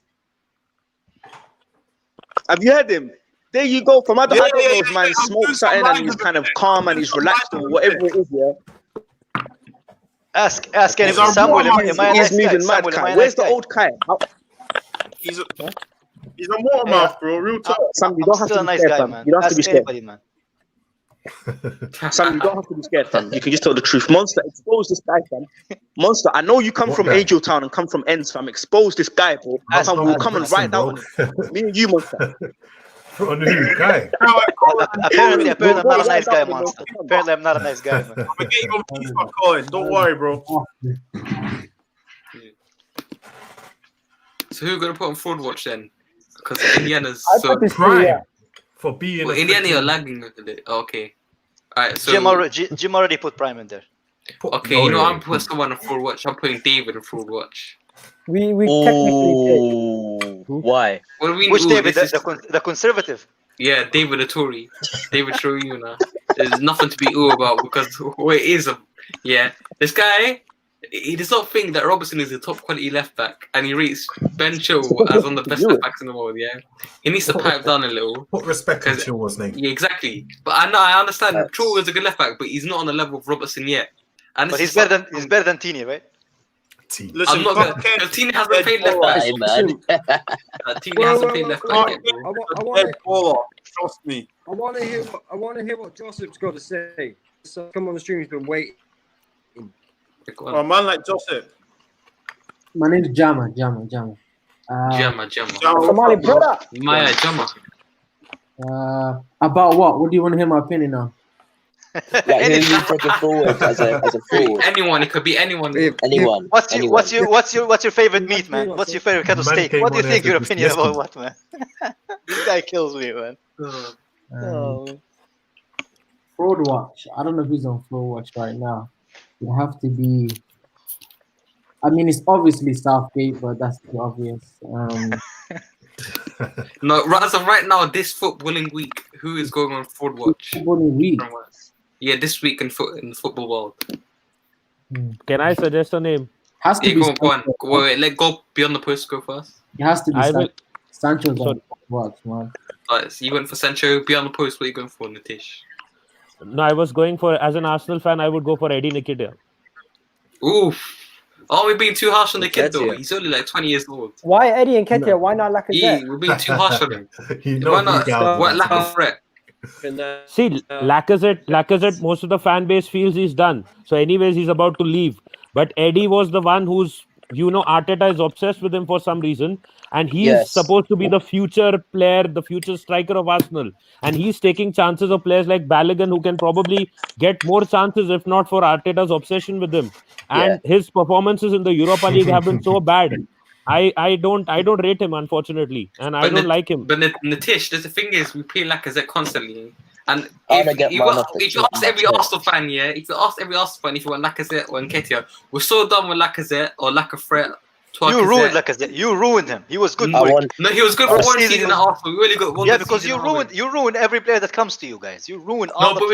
Have you heard him? There you go. From I don't know if man smokes something and he's kind of calm and he's relaxed or whatever it is, yeah. Ask anyone. Samuel, am I a nice He's guy? moving mad, Samuel, am I Kai. a Where's nice the guy? old Kai? He's a watermouth, bro. Real talk. Sam, you I'm don't have still to a be nice scared, guy, fam. man. You don't have to be Ask scared. anybody, man. Sam, you don't have to be scared, fam. You can just tell the truth. Monster, expose this guy, fam. Monster, I know you come What from guy? Angel Town and come from Ends, fam. Expose this guy, bro. Ask We'll come and Listen, write down on him. Me and you, Monster. On who? Guy. Apparently, I'm We'll not a write nice guy, down on him. Monster. Apparently, I'm not a nice guy, man. I'm gonna get you on FIFA, Colin. Don't worry, bro. So who are gonna put on fraud watch then? Because Indiana's I so. put this Prime yeah. for being. Well, a Indiana are freaking- lagging a bit. Okay. Alright, so Jim already put Prime in there. okay, Oh, you know yeah. I'm putting someone on fraud watch. I'm putting David on fraud watch. We technically did. Why? Well, we Which ooh, David? this is- The conservative. Yeah, David the Tory. David Shuriuna. There's nothing to be ooh about because who it is. Yeah, this guy, he does not think that Robertson is a top quality left back, and he rates Ben Chilwell as one of the best left backs in the world. Yeah, he needs to pipe down a little. Put respect on 'Cause- Chilwell's name. Yeah, exactly. But I understand Chilwell is a good left back, but he's not on the level of Robertson yet. And But this he's is better than Tini, right? Listen, I'm not gonna. Because Tini hasn't played left back. Tini hasn't played left back yet, bro. Trust me. I want to hear what Joseph's got to say. So come on the stream. He's been waiting. A man like Joseph. My name's Jama. Jama. Somali brother. Maya Jama. About what? What do you want to hear my opinion on? Like who are you taking forward as a forward? Anyone. It could be anyone. Anyone. What's your favorite meat, man? What's your favorite kind of Man steak? came What do you on think here your to opinion dismiss about what, man? This guy kills me, man. Fraud Watch. I don't know who's on Fraud Watch right now. You have to be. I mean, it's obviously Southgate, but that's too obvious. No, as of right now, this footballing week, who is going on fraud watch? Footballing week. Yeah, this week in the football world. Can I suggest a name? Has to Yeah, be. go on. Wait, let go beyond the post go first. It has to be. I will- Sancho's Sorry. on Fraud Watch, man. Alright, so you went for Sancho. Beyond the post, what are you going for, Nitish? No, I was going for, as an Arsenal fan, I would go for Eddie Nketiah. Oof. Oh, we're being too harsh on the kid though. Nketiah. He's only like 20 years old. Why Eddie and Ketia? Why not Yeah, Lacazette? we're being too harsh on him. You know Why not? big Al. What lack of threat? See, Lacazette, most of the fan base feels he's done. So anyways, he's about to leave. But Eddie was the one who's, Arteta is obsessed with him for some reason. And he's Yes. supposed to be the future player, the future striker of Arsenal. And he's taking chances of players like Balogun, who can probably get more chances if not for Arteta's obsession with him. And his performances in the Europa League have been so bad. I don't rate him, unfortunately, and I don't like him. But Nitish, the thing is, we play Lacazette constantly, and I don't get if mine you off the ask every Arsenal fan, if you want Lacazette or Nketiah, we're so done with Lacazette or lack of threat. You ruined Lacazette. You ruined him. He was good. I for want- No, he was good for one season at Arsenal. We really got one. Yeah, good because season you at Arsenal. you ruined every player that comes to you guys. You ruined all No, the but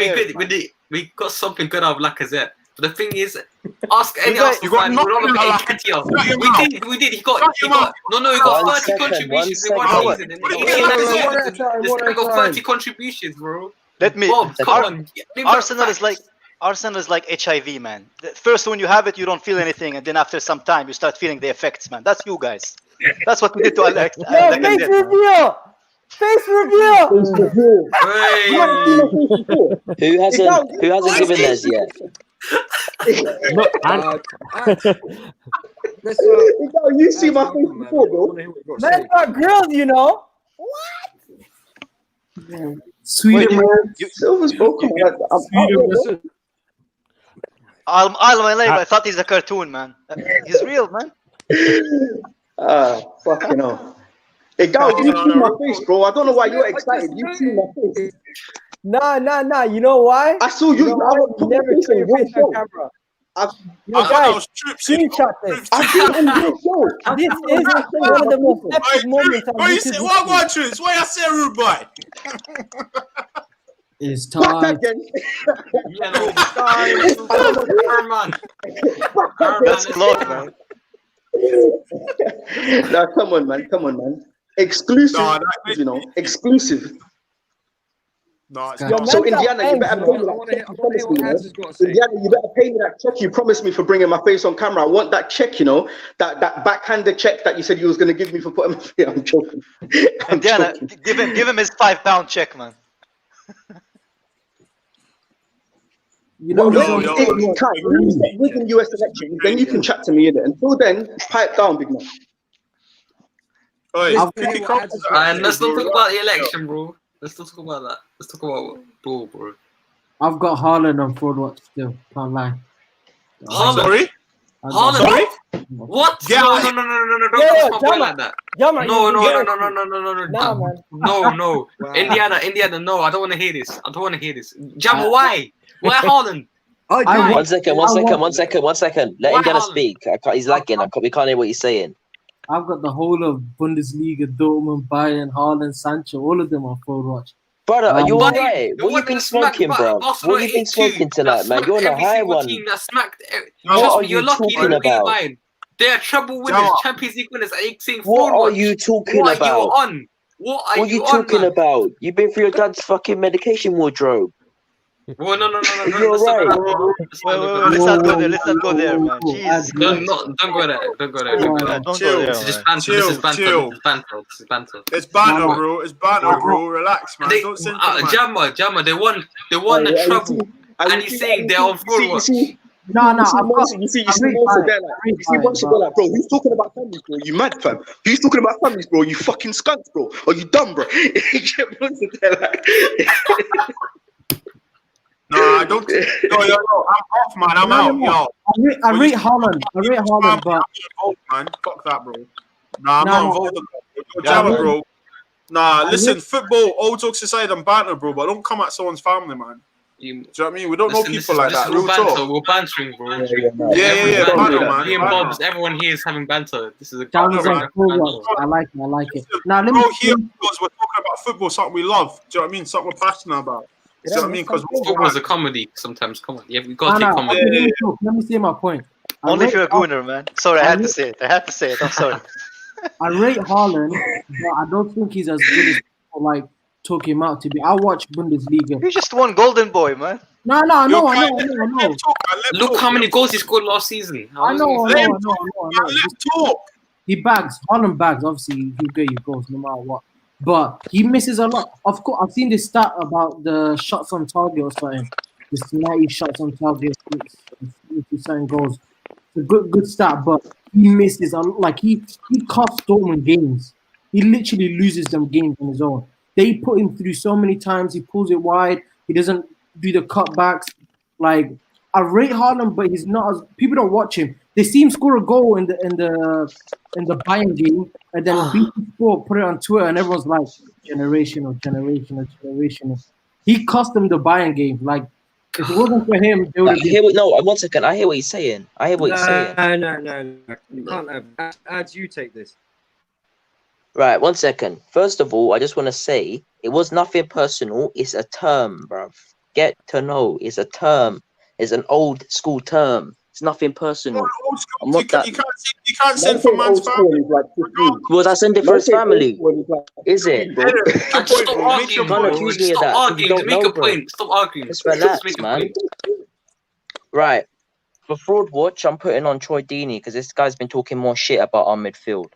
players. we got something good out of Lacazette. But the thing is, ask any You got Arsenal fan. nothing We're not out of Nketiah. We did. He got. He got 30 contributions in one season. And this guy got 30 contributions, bro. Let me. Bob, come on. Arsenal is like HIV, man. First, when you have it, you don't feel anything, and then after some time, you start feeling the effects, man. That's you guys. That's what we did to Alex. Yo, face reveal! Face reveal! Who hasn't given theirs yet? You see my face before, bro. Man got grilled, you know. Sweden, man. Silver's broken. I thought he's a cartoon, man. He's real, man. Fucking hell. Hey, Gal, you see my face, bro. I don't know why you're excited. You see my face. Nah. You know why? I saw you. I would never show your face on camera. Guys, screenshot this. This is one of the most epic moments on YouTube. What, Trips? Why I say rude boy? It's time. That's close, man. Nah, come on, man. Exclusive, exclusive. No, it's not. So Indiana, you better pay me that. Indiana, you better pay me that check you promised me for bringing my face on camera. I want that check, that backhanded check that you said you was going to give me for putting my face. I'm joking. Indiana, give him his £5 check, man. When the US elections, then you can chat to me in it. Until then, pipe down, big man. And let's not talk about the election, bro. Let's not talk about that. Let's talk about ball, bro. I've got Haaland on Fraud Watch still. Can't lie. Sorry? Haaland? Sorry? What? Yeah. No. Don't talk like that. No. Indiana, no. I don't want to hear this. Jama, why? Why Haaland? One second. Let Indiana speak. He's lagging. We can't hear what he's saying. I've got the whole of Bundesliga, Dortmund, Bayern, Haaland, Sancho, all of them on Fraud Watch. Brother, are you alright? What you been smoking, bro? What you been smoking tonight, man? You're on a high one. What are you talking about? They are treble winners, Champions League winners. What are you talking about? What are you talking about? You've been through your dad's fucking medication wardrobe. Well, no. You're right. Let's not go there, man. Jeez. Don't go there. Chill. This is banter. This is banter. It's banter, bro. Relax, man. Don't send Jammer, they won the trouble. And he's saying they're on Fraud Watch. No. You see once you go like, bro, who's talking about families, bro? You mad, fam? Who's talking about families, bro? You fucking skunks, bro. Are you dumb, bro? No, I don't. No, I'm off, man. I'm out, yo. I rate Haaland, but man, fuck that, bro. Nah, I'm not involved. Bro. Nah, listen, football. All jokes aside, I'm banter, bro. But don't come at someone's family, man. Do you know what I mean? We don't know people like that. Real talk. We're bantering, bro. Yeah, banter, man. Me and Bob's, everyone here is having banter. This is a I like it. Now let me. Here, because we're talking about football, something we love. Do you know what I mean? Something we're passionate about. You know what I mean? Because football is a comedy sometimes. Come on, we got to take comedy. Let me say my point. Only if you're a gooner, man. Sorry, I had to say it. I'm sorry. I rate Haaland, but I don't think he's as good as people like talk him out to be. I watch Bundesliga. You just won Golden Boy, man. No. I know. Look how many goals he scored last season. I know. He bags. Haaland bags. Obviously, he'll get you goals no matter what. But he misses a lot. Of course, I've seen this stat about the shots on target or something. This 90 shots on target, 50% goals. It's a good stat, but he misses a lot. Like he costs Dortmund games. He literally loses them games on his own. They put him through so many times. He pulls it wide. He doesn't do the cutbacks. Like I rate Haaland, but he's not as people don't watch him. They see him score a goal in the Bayern game, and then beat sport, put it on Twitter, and everyone's like, generational. He cost them the Bayern game. Like, if it wasn't for him, they would have. No, 1 second. I hear what he's saying. No. You can't have. How do you take this? Right, 1 second. First of all, I just want to say it was nothing personal. It's a term, bruv. Get to know. It's a term. It's an old school term. It's nothing personal. I'm not that. You can't send for man's family. Was I sending for his family? Is it? Stop arguing. Don't accuse me of that. Stop arguing. Make a point. Stop arguing. Just relax, man. Right. For Fraud Watch, I'm putting on Troy Deeney because this guy's been talking more shit about our midfield.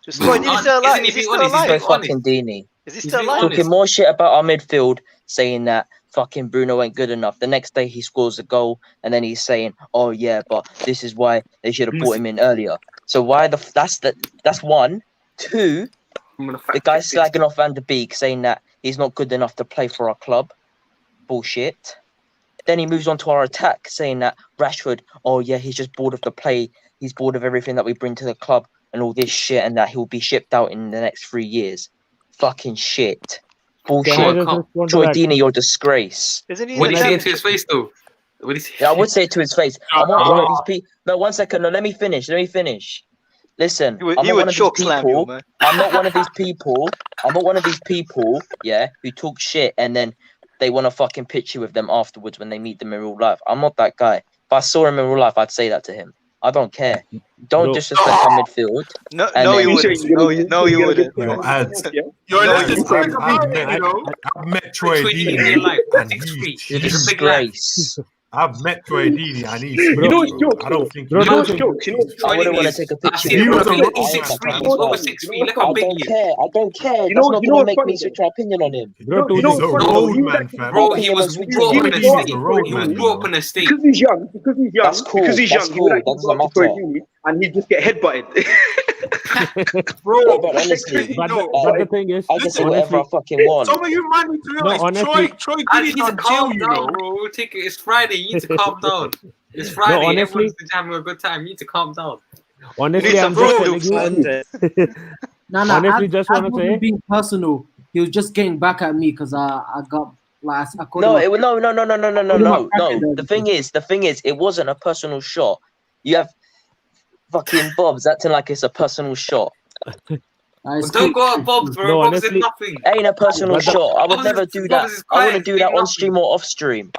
Troy Deeney's still alive. Is he still alive? Fucking Deeney. Is he still alive? Talking more shit about our midfield, saying that fucking Bruno ain't good enough. The next day he scores a goal, and then he's saying, "Oh yeah, but this is why they should have brought him in earlier." So why that's one, two. The guy slagging off Van der Beek, saying that he's not good enough to play for our club. Bullshit. Then he moves on to our attack, saying that Rashford, oh yeah, he's just bored of the play. He's bored of everything that we bring to the club and all this shit, and that he'll be shipped out in the next 3 years. Fucking shit. Bullshit. Troy Deeney, you're a disgrace. Isn't he? What did he say to his face, though? What did he say? Yeah, I would say it to his face. I'm not one of these people. No, 1 second. No, let me finish. Listen, he would choke slam you, man. I'm not one of these people. Yeah, who talk shit and then they want to fucking picture with them afterwards when they meet them in real life. I'm not that guy. If I saw him in real life, I'd say that to him. I don't care. Don't disrespect our midfield. No, you wouldn't. No, you wouldn't. I've met Troy Deeney and he's a disgrace. I've met Troy Deeney and he's you know it's jokes. I don't think I wouldn't want to take a picture. He was over 6 feet. Look how big he is. I don't care. That's not going to make me switch my opinion on him. He's a road man, fam. Bro, he was brought up in a state. He was brought up in a state. Because he's young. That's cool. Because he's young. That's cool. That doesn't matter. And he just get headbutted. Bro, but honestly, but the thing is, I can say whatever I fucking want. Some of you man need to realize Troy Deeney's on jail, you know, bro. It's Friday. You need to calm down. It's Friday. No, honestly, everyone's having a good time. You need to calm down. Honestly, I'm just telling you. Honestly, just want to say, being personal, he was just getting back at me because I got like No. The thing is, it wasn't a personal shot. You have fucking Bobs acting like it's a personal shot. Don't go at Bobs, bro. Bobs did nothing. Ain't a personal shot. I would never do that. I wouldn't do that on stream or off stream.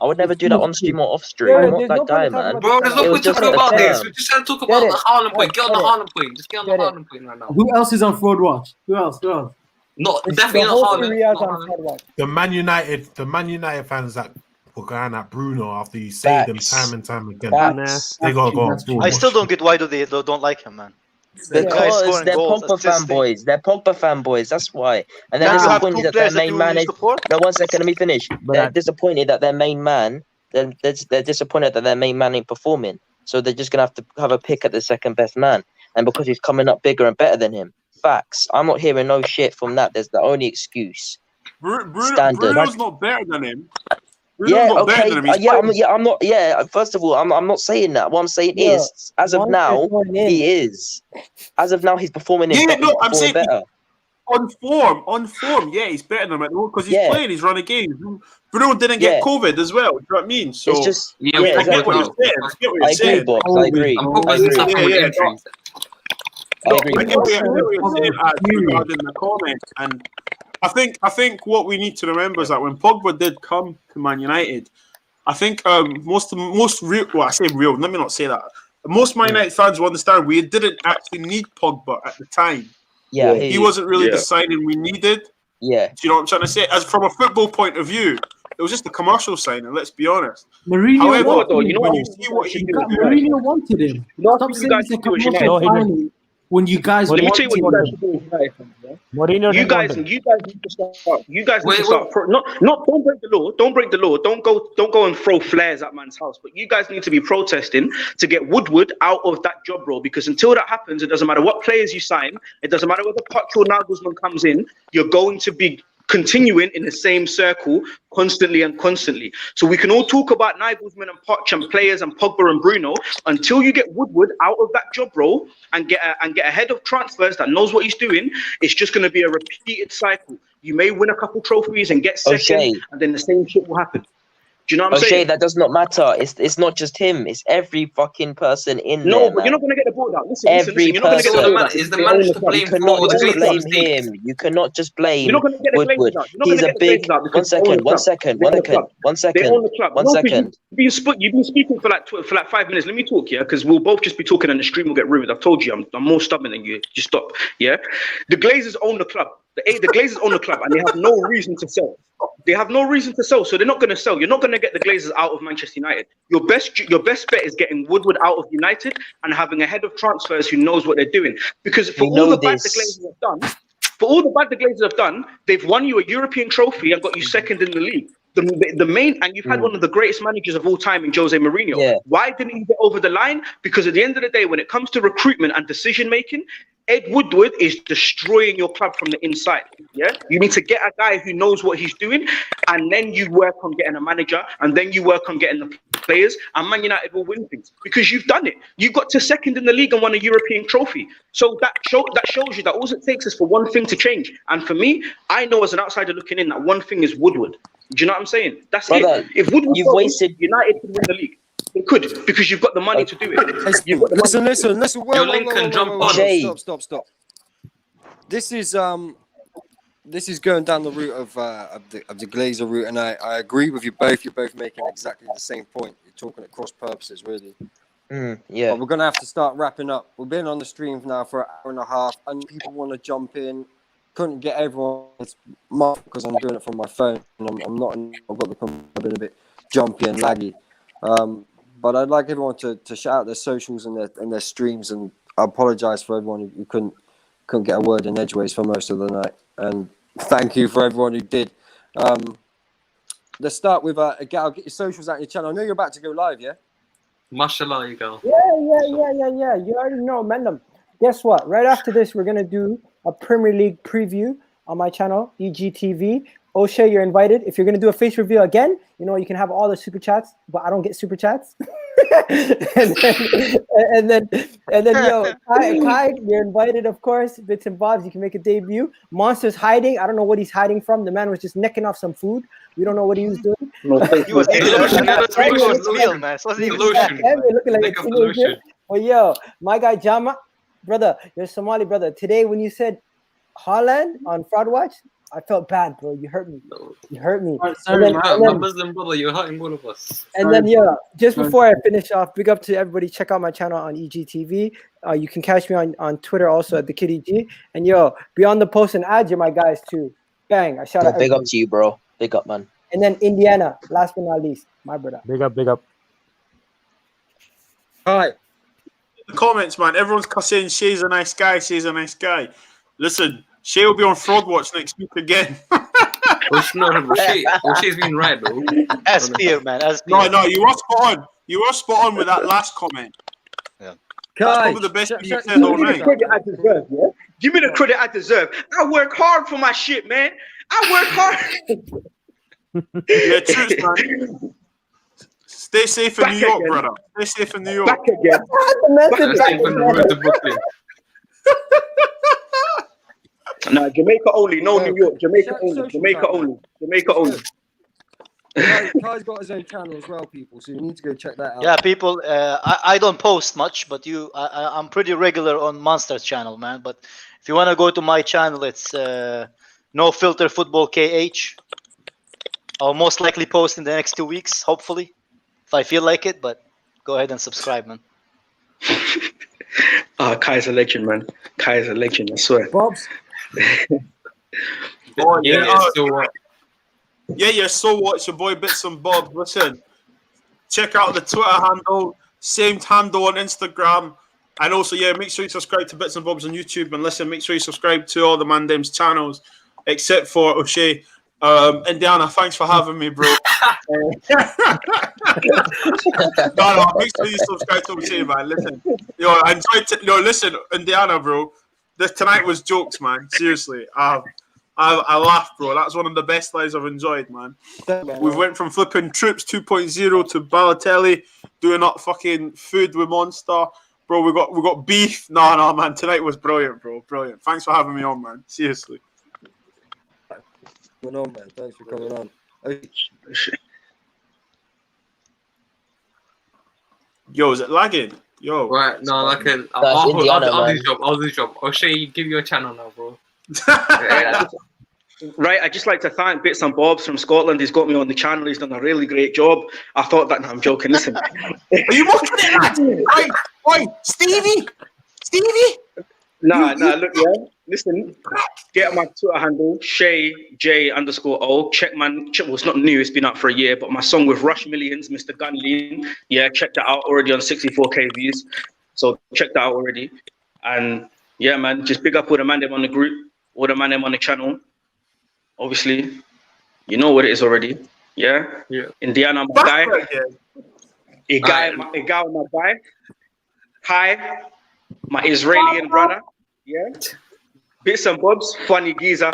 I'm not that guy, man. Bro, there's no point talking about this. We're just trying to talk about the Haaland point. Get on the Haaland point. Just get on the Haaland point right now. Who else is on Fraud Watch? Who else? Not definitely not Haaland. The Man United fans that were going at Bruno after he saved them time and time again. They gotta go on. I still don't get why they don't like him, man. Because they're Pogba fanboys. They're Pogba fanboys. That's why. And they're disappointed that their main man is. No, 1 second. Let me finish. They're disappointed that their main man. They're disappointed that their main man ain't performing. So they're just gonna have a pick at the second best man. And because he's coming up bigger and better than him. Facts. I'm not hearing no shit from that. There's the only excuse. Standard. Bruno's not better than him. Yeah, okay. I'm not. Yeah, first of all, I'm not saying that. What I'm saying is, as of now, he is. As of now, he's performing. I'm saying better. On form, yeah, he's better than him because he's playing. He's running games. Bruno didn't get COVID as well. You know what I mean? So it's just I get what you're saying. I agree. I get what you're saying regarding the comments, and I think what we need to remember is that when Pogba did come to Man United, I think most real. Well, I say real. Let me not say that. Most Man United fans will understand we didn't actually need Pogba at the time. Yeah, he wasn't really the signing we needed. Yeah, do you know what I'm trying to say? As from a football point of view, it was just a commercial signing. Let's be honest. Mourinho wanted him. Stop saying it's a commercial signing. When you guys, let me tell you what you guys should do. You guys need to start. You guys need to start. Don't break the law. Don't break the law. Don't go and throw flares at man's house. But you guys need to be protesting to get Woodward out of that job role, because until that happens, it doesn't matter what players you sign. It doesn't matter whether Poch or Nagelsmann comes in. You're going to be continuing in the same circle constantly. So we can all talk about Nagelsmann and Poch and players and Pogba and Bruno until you get Woodward out of that job role and get a head of transfers that knows what he's doing. It's just going to be a repeated cycle. You may win a couple trophies and get second, and then the same shit will happen. Do you know what I'm saying? That does not matter. It's not just him. It's every fucking person in there. No, but you're not going to get the ball out. Listen, you're not going to get the ball out. Is the manager to blame for the just blame him. You cannot just blame Woodward. He's a big. 1 second. You've been speaking for like 5 minutes. Let me talk, yeah, because we'll both just be talking and the stream will get ruined. I've told you, I'm more stubborn than you. Just stop, yeah. The Glazers own the club. The Glazers own the club, and they have no reason to sell. They have no reason to sell, so they're not going to sell. You're not going to get the Glazers out of Manchester United. Your best bet is getting Woodward out of United and having a head of transfers who knows what they're doing. Because for all the bad the Glazers have done, they've won you a European trophy and got you second in the league. And you've had one of the greatest managers of all time in Jose Mourinho. Yeah. Why didn't he get over the line? Because at the end of the day, when it comes to recruitment and decision making, Ed Woodward is destroying your club from the inside. Yeah, you need to get a guy who knows what he's doing, and then you work on getting a manager, and then you work on getting the players, and Man United will win things because you've done it. You got to second in the league and won a European trophy. So that shows you that all it takes is for one thing to change. And for me, I know as an outsider looking in that one thing is Woodward. Do you know what I'm saying? That's Brother, it. If Woodward you've wasted. United could win the league. It could, because you've got the money to do it. You've got the money. Listen. Your Lincoln jump on. Stop. This is going down the route of the Glazer route, and I agree with you both. You're both making exactly the same point. You're talking at cross purposes, really. Yeah. But we're gonna have to start wrapping up. We've been on the stream now for an hour and a half, and people want to jump in. Couldn't get everyone. It's because I'm doing it from my phone, and I'm not. I've got the been a bit jumpy and laggy. But I'd like everyone to shout out their socials and their streams, and I apologise for everyone who couldn't get a word in edgeways for most of the night. And thank you for everyone who did. Let's start with Gal. Get your socials out on your channel. I know you're about to go live, yeah? Mashallah, you go. Yeah. You already know, man. Guess what? Right after this, we're gonna do a Premier League preview on my channel, EGTV. O'Shea, you're invited. If you're gonna do a face reveal again, you can have all the super chats, but I don't get super chats. and then yo, Kai, you're invited, of course. Bits and Bobs, you can make a debut. Monster's hiding. I don't know what he's hiding from. The man was just necking off some food. We don't know what he was doing. He was meal, man. Looking like a teenager. But yo, my guy Jama, brother, you're Somali brother. Today when you said Haaland on Fraud Watch, I felt bad, bro. You hurt me. Sorry, my Muslim brother, you're hurting all of us. And then, just before I finish off, big up to everybody. Check out my channel on EGTV. You can catch me on Twitter also at the Kitty G. And beyond the post and ads, you're my guys too. Bang! I shout out. Big up to you, bro. Big up, man. And then Indiana, last but not least, my brother. Big up. All right. The comments, man. Everyone's saying Shay's a nice guy. Listen. Shay will be on Fraud Watch next week again. Shay's been right, though. As peer, man. No, you were spot on. You were spot on with that last comment. Yeah. That's probably the best thing you said all night. Give me the credit I deserve. I work hard for my shit, man. I work hard. Yeah, truth, man. Stay safe in New York, brother. Stay safe in New York. Back again. No, Jamaica only, no New York. Jamaica only. Kai's got his own channel as well, people, so you need to go check that out. Yeah, people, I don't post much, but I'm pretty regular on Monster's channel, man. But if you want to go to my channel, it's No Filter Football KH. I'll most likely post in the next 2 weeks, hopefully, if I feel like it, but go ahead and subscribe, man. Kai's a legend, man. Kai's a legend, I swear. Bobs? So what's your boy Bits and Bob? Listen, check out the Twitter handle, same handle on Instagram, and also make sure you subscribe to Bits and Bobs on YouTube. And listen, make sure you subscribe to all the Mandem's channels except for O'Shea. Indiana, thanks for having me, bro. No, make sure you subscribe to O'Shea, man. Listen, I enjoyed listen, Indiana, bro. Tonight was jokes, man. Seriously, I laughed, bro. That's one of the best lives I've enjoyed, man. We went from flipping Troops 2.0 to Balotelli doing up fucking food with Monster, bro. We got beef. No, man. Tonight was brilliant, bro. Brilliant. Thanks for having me on, man. Seriously. What's going on, man? Thanks for coming on. Yo, is it lagging? Yo. Right, no, like I'll do the job. O'Shea, give you a channel now, bro. Right, I'd just like to thank Bits and Bobs from Scotland. He's got me on the channel. He's done a really great job. I thought that. No, I'm joking. Listen. Are you mocking it? Wait, Stevie? Nah, look, listen, get my Twitter handle, Shay_J_O. Check well, it's not new, it's been out for a year, but my song with Rush Millions, Mr. Gunlean, check that out, already on 64k views. So check that out already. And yeah, man, just big up all the man them on the group, all the man them on the channel. Obviously, you know what it is already. Yeah. Indiana, my guy. A guy, my guy. Kai, my Israeli brother. Yeah. Bits and bobs, funny geezer,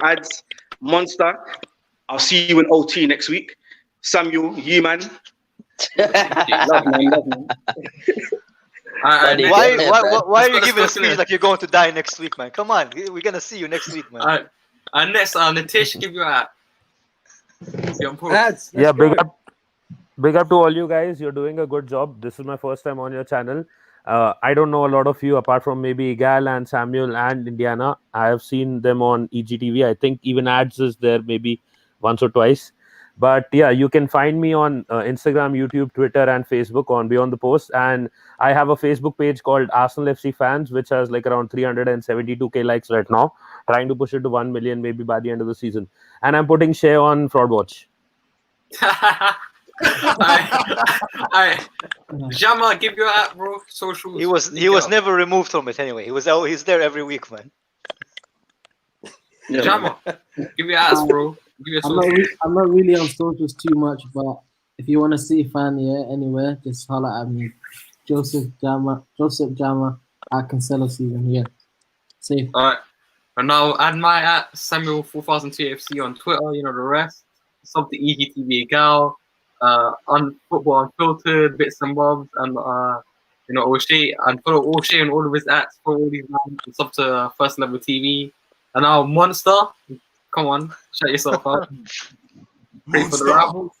ads, Monster. I'll see you in OT next week. Samuel, you man. Love man. Why are you giving a speech like you're going to die next week, man? Come on, we're gonna see you next week, man. And next, Nitish, give you a. Yeah, big up to all you guys. You're doing a good job. This is my first time on your channel. I don't know a lot of you apart from maybe Igal and Samuel and Indiana. I have seen them on EGTV. I think even ads is there maybe once or twice. But yeah, you can find me on Instagram, YouTube, Twitter, and Facebook on Beyond the Post. And I have a Facebook page called Arsenal FC Fans, which has like around 372k likes right now. Trying to push it to 1 million maybe by the end of the season. And I'm putting Shea on Fraud Watch. Jama, give your app, bro. Socials. He was never removed from it anyway. He's there every week, man. Jama, give your ass, bro. I'm not really on socials too much, but if you want to see fan, anywhere, just holler at me. Joseph Jama at Cancelo season. Yeah, safe. All right, and now add my at Samuel 4002FC on Twitter. You know the rest. Sub to EGTV Gal. On Football Unfiltered, Bits and Bobs, and O'Shea, and follow O'Shea and all of his acts for all these man. It's up to First Level TV. And now Monster, come on, shut yourself up. Pray for the rabble.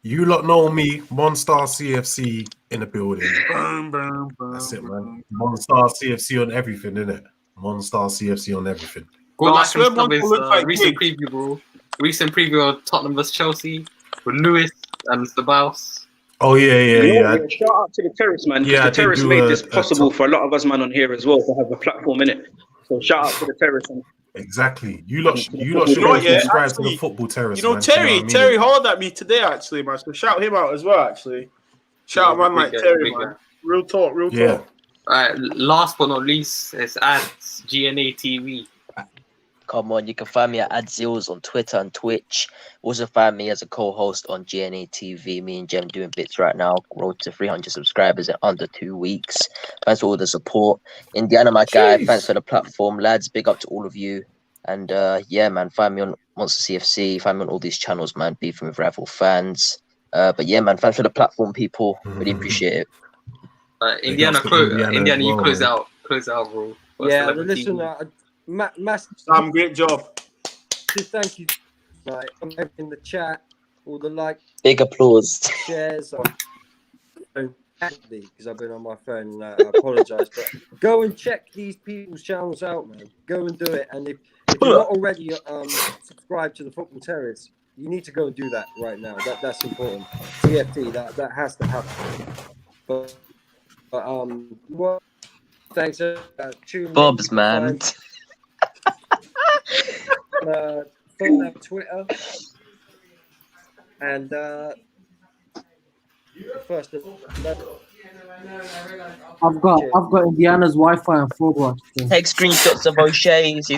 You lot know me, Monster CFC in the building. That's it, man. Monster CFC on everything, innit? Monster CFC on everything. Go like and stuff is recent preview, bro. Recent preview of Tottenham vs Chelsea with Lewis and Mr. Baus. Oh yeah. Shout out to the Terrace, man. Yeah, the Terrace made this possible for a lot of us, man, on here as well to have a platform in it. So shout out to the Terrace. Man. Exactly. You lot should subscribe to the Football Terrace. Terry hauled at me today, actually, man. So shout him out as well, actually. Shout out, man, like Terry, man. Real talk. All right. Last but not least, it's ads GNA TV. Come on, you can find me at Adzils on Twitter and Twitch. Also find me as a co-host on GNA TV. Me and Jem doing bits right now. Road to 300 subscribers in under 2 weeks. Thanks for all the support. Indiana, my guy, thanks for the platform. Lads, big up to all of you. And yeah, man, find me on Monster CFC. Find me on all these channels, man. Beefing with rival fans. But yeah, man, thanks for the platform, people. Really appreciate it. Indiana, you close out, bro. Yeah, but listen, Sam, great job. Just thank you, like in the chat, all the big applause, shares. Because I've been on my phone, and I apologize, but go and check these people's channels out, man. Go and do it, and if you're not already subscribed to the Football Terrace, you need to go and do that right now. That's important. TFT, that has to happen. But well, thanks. Bob's man. Follow them Twitter and first I've got Indiana's Wi-Fi and Fraud Watch. Take screenshots of O'Shea's.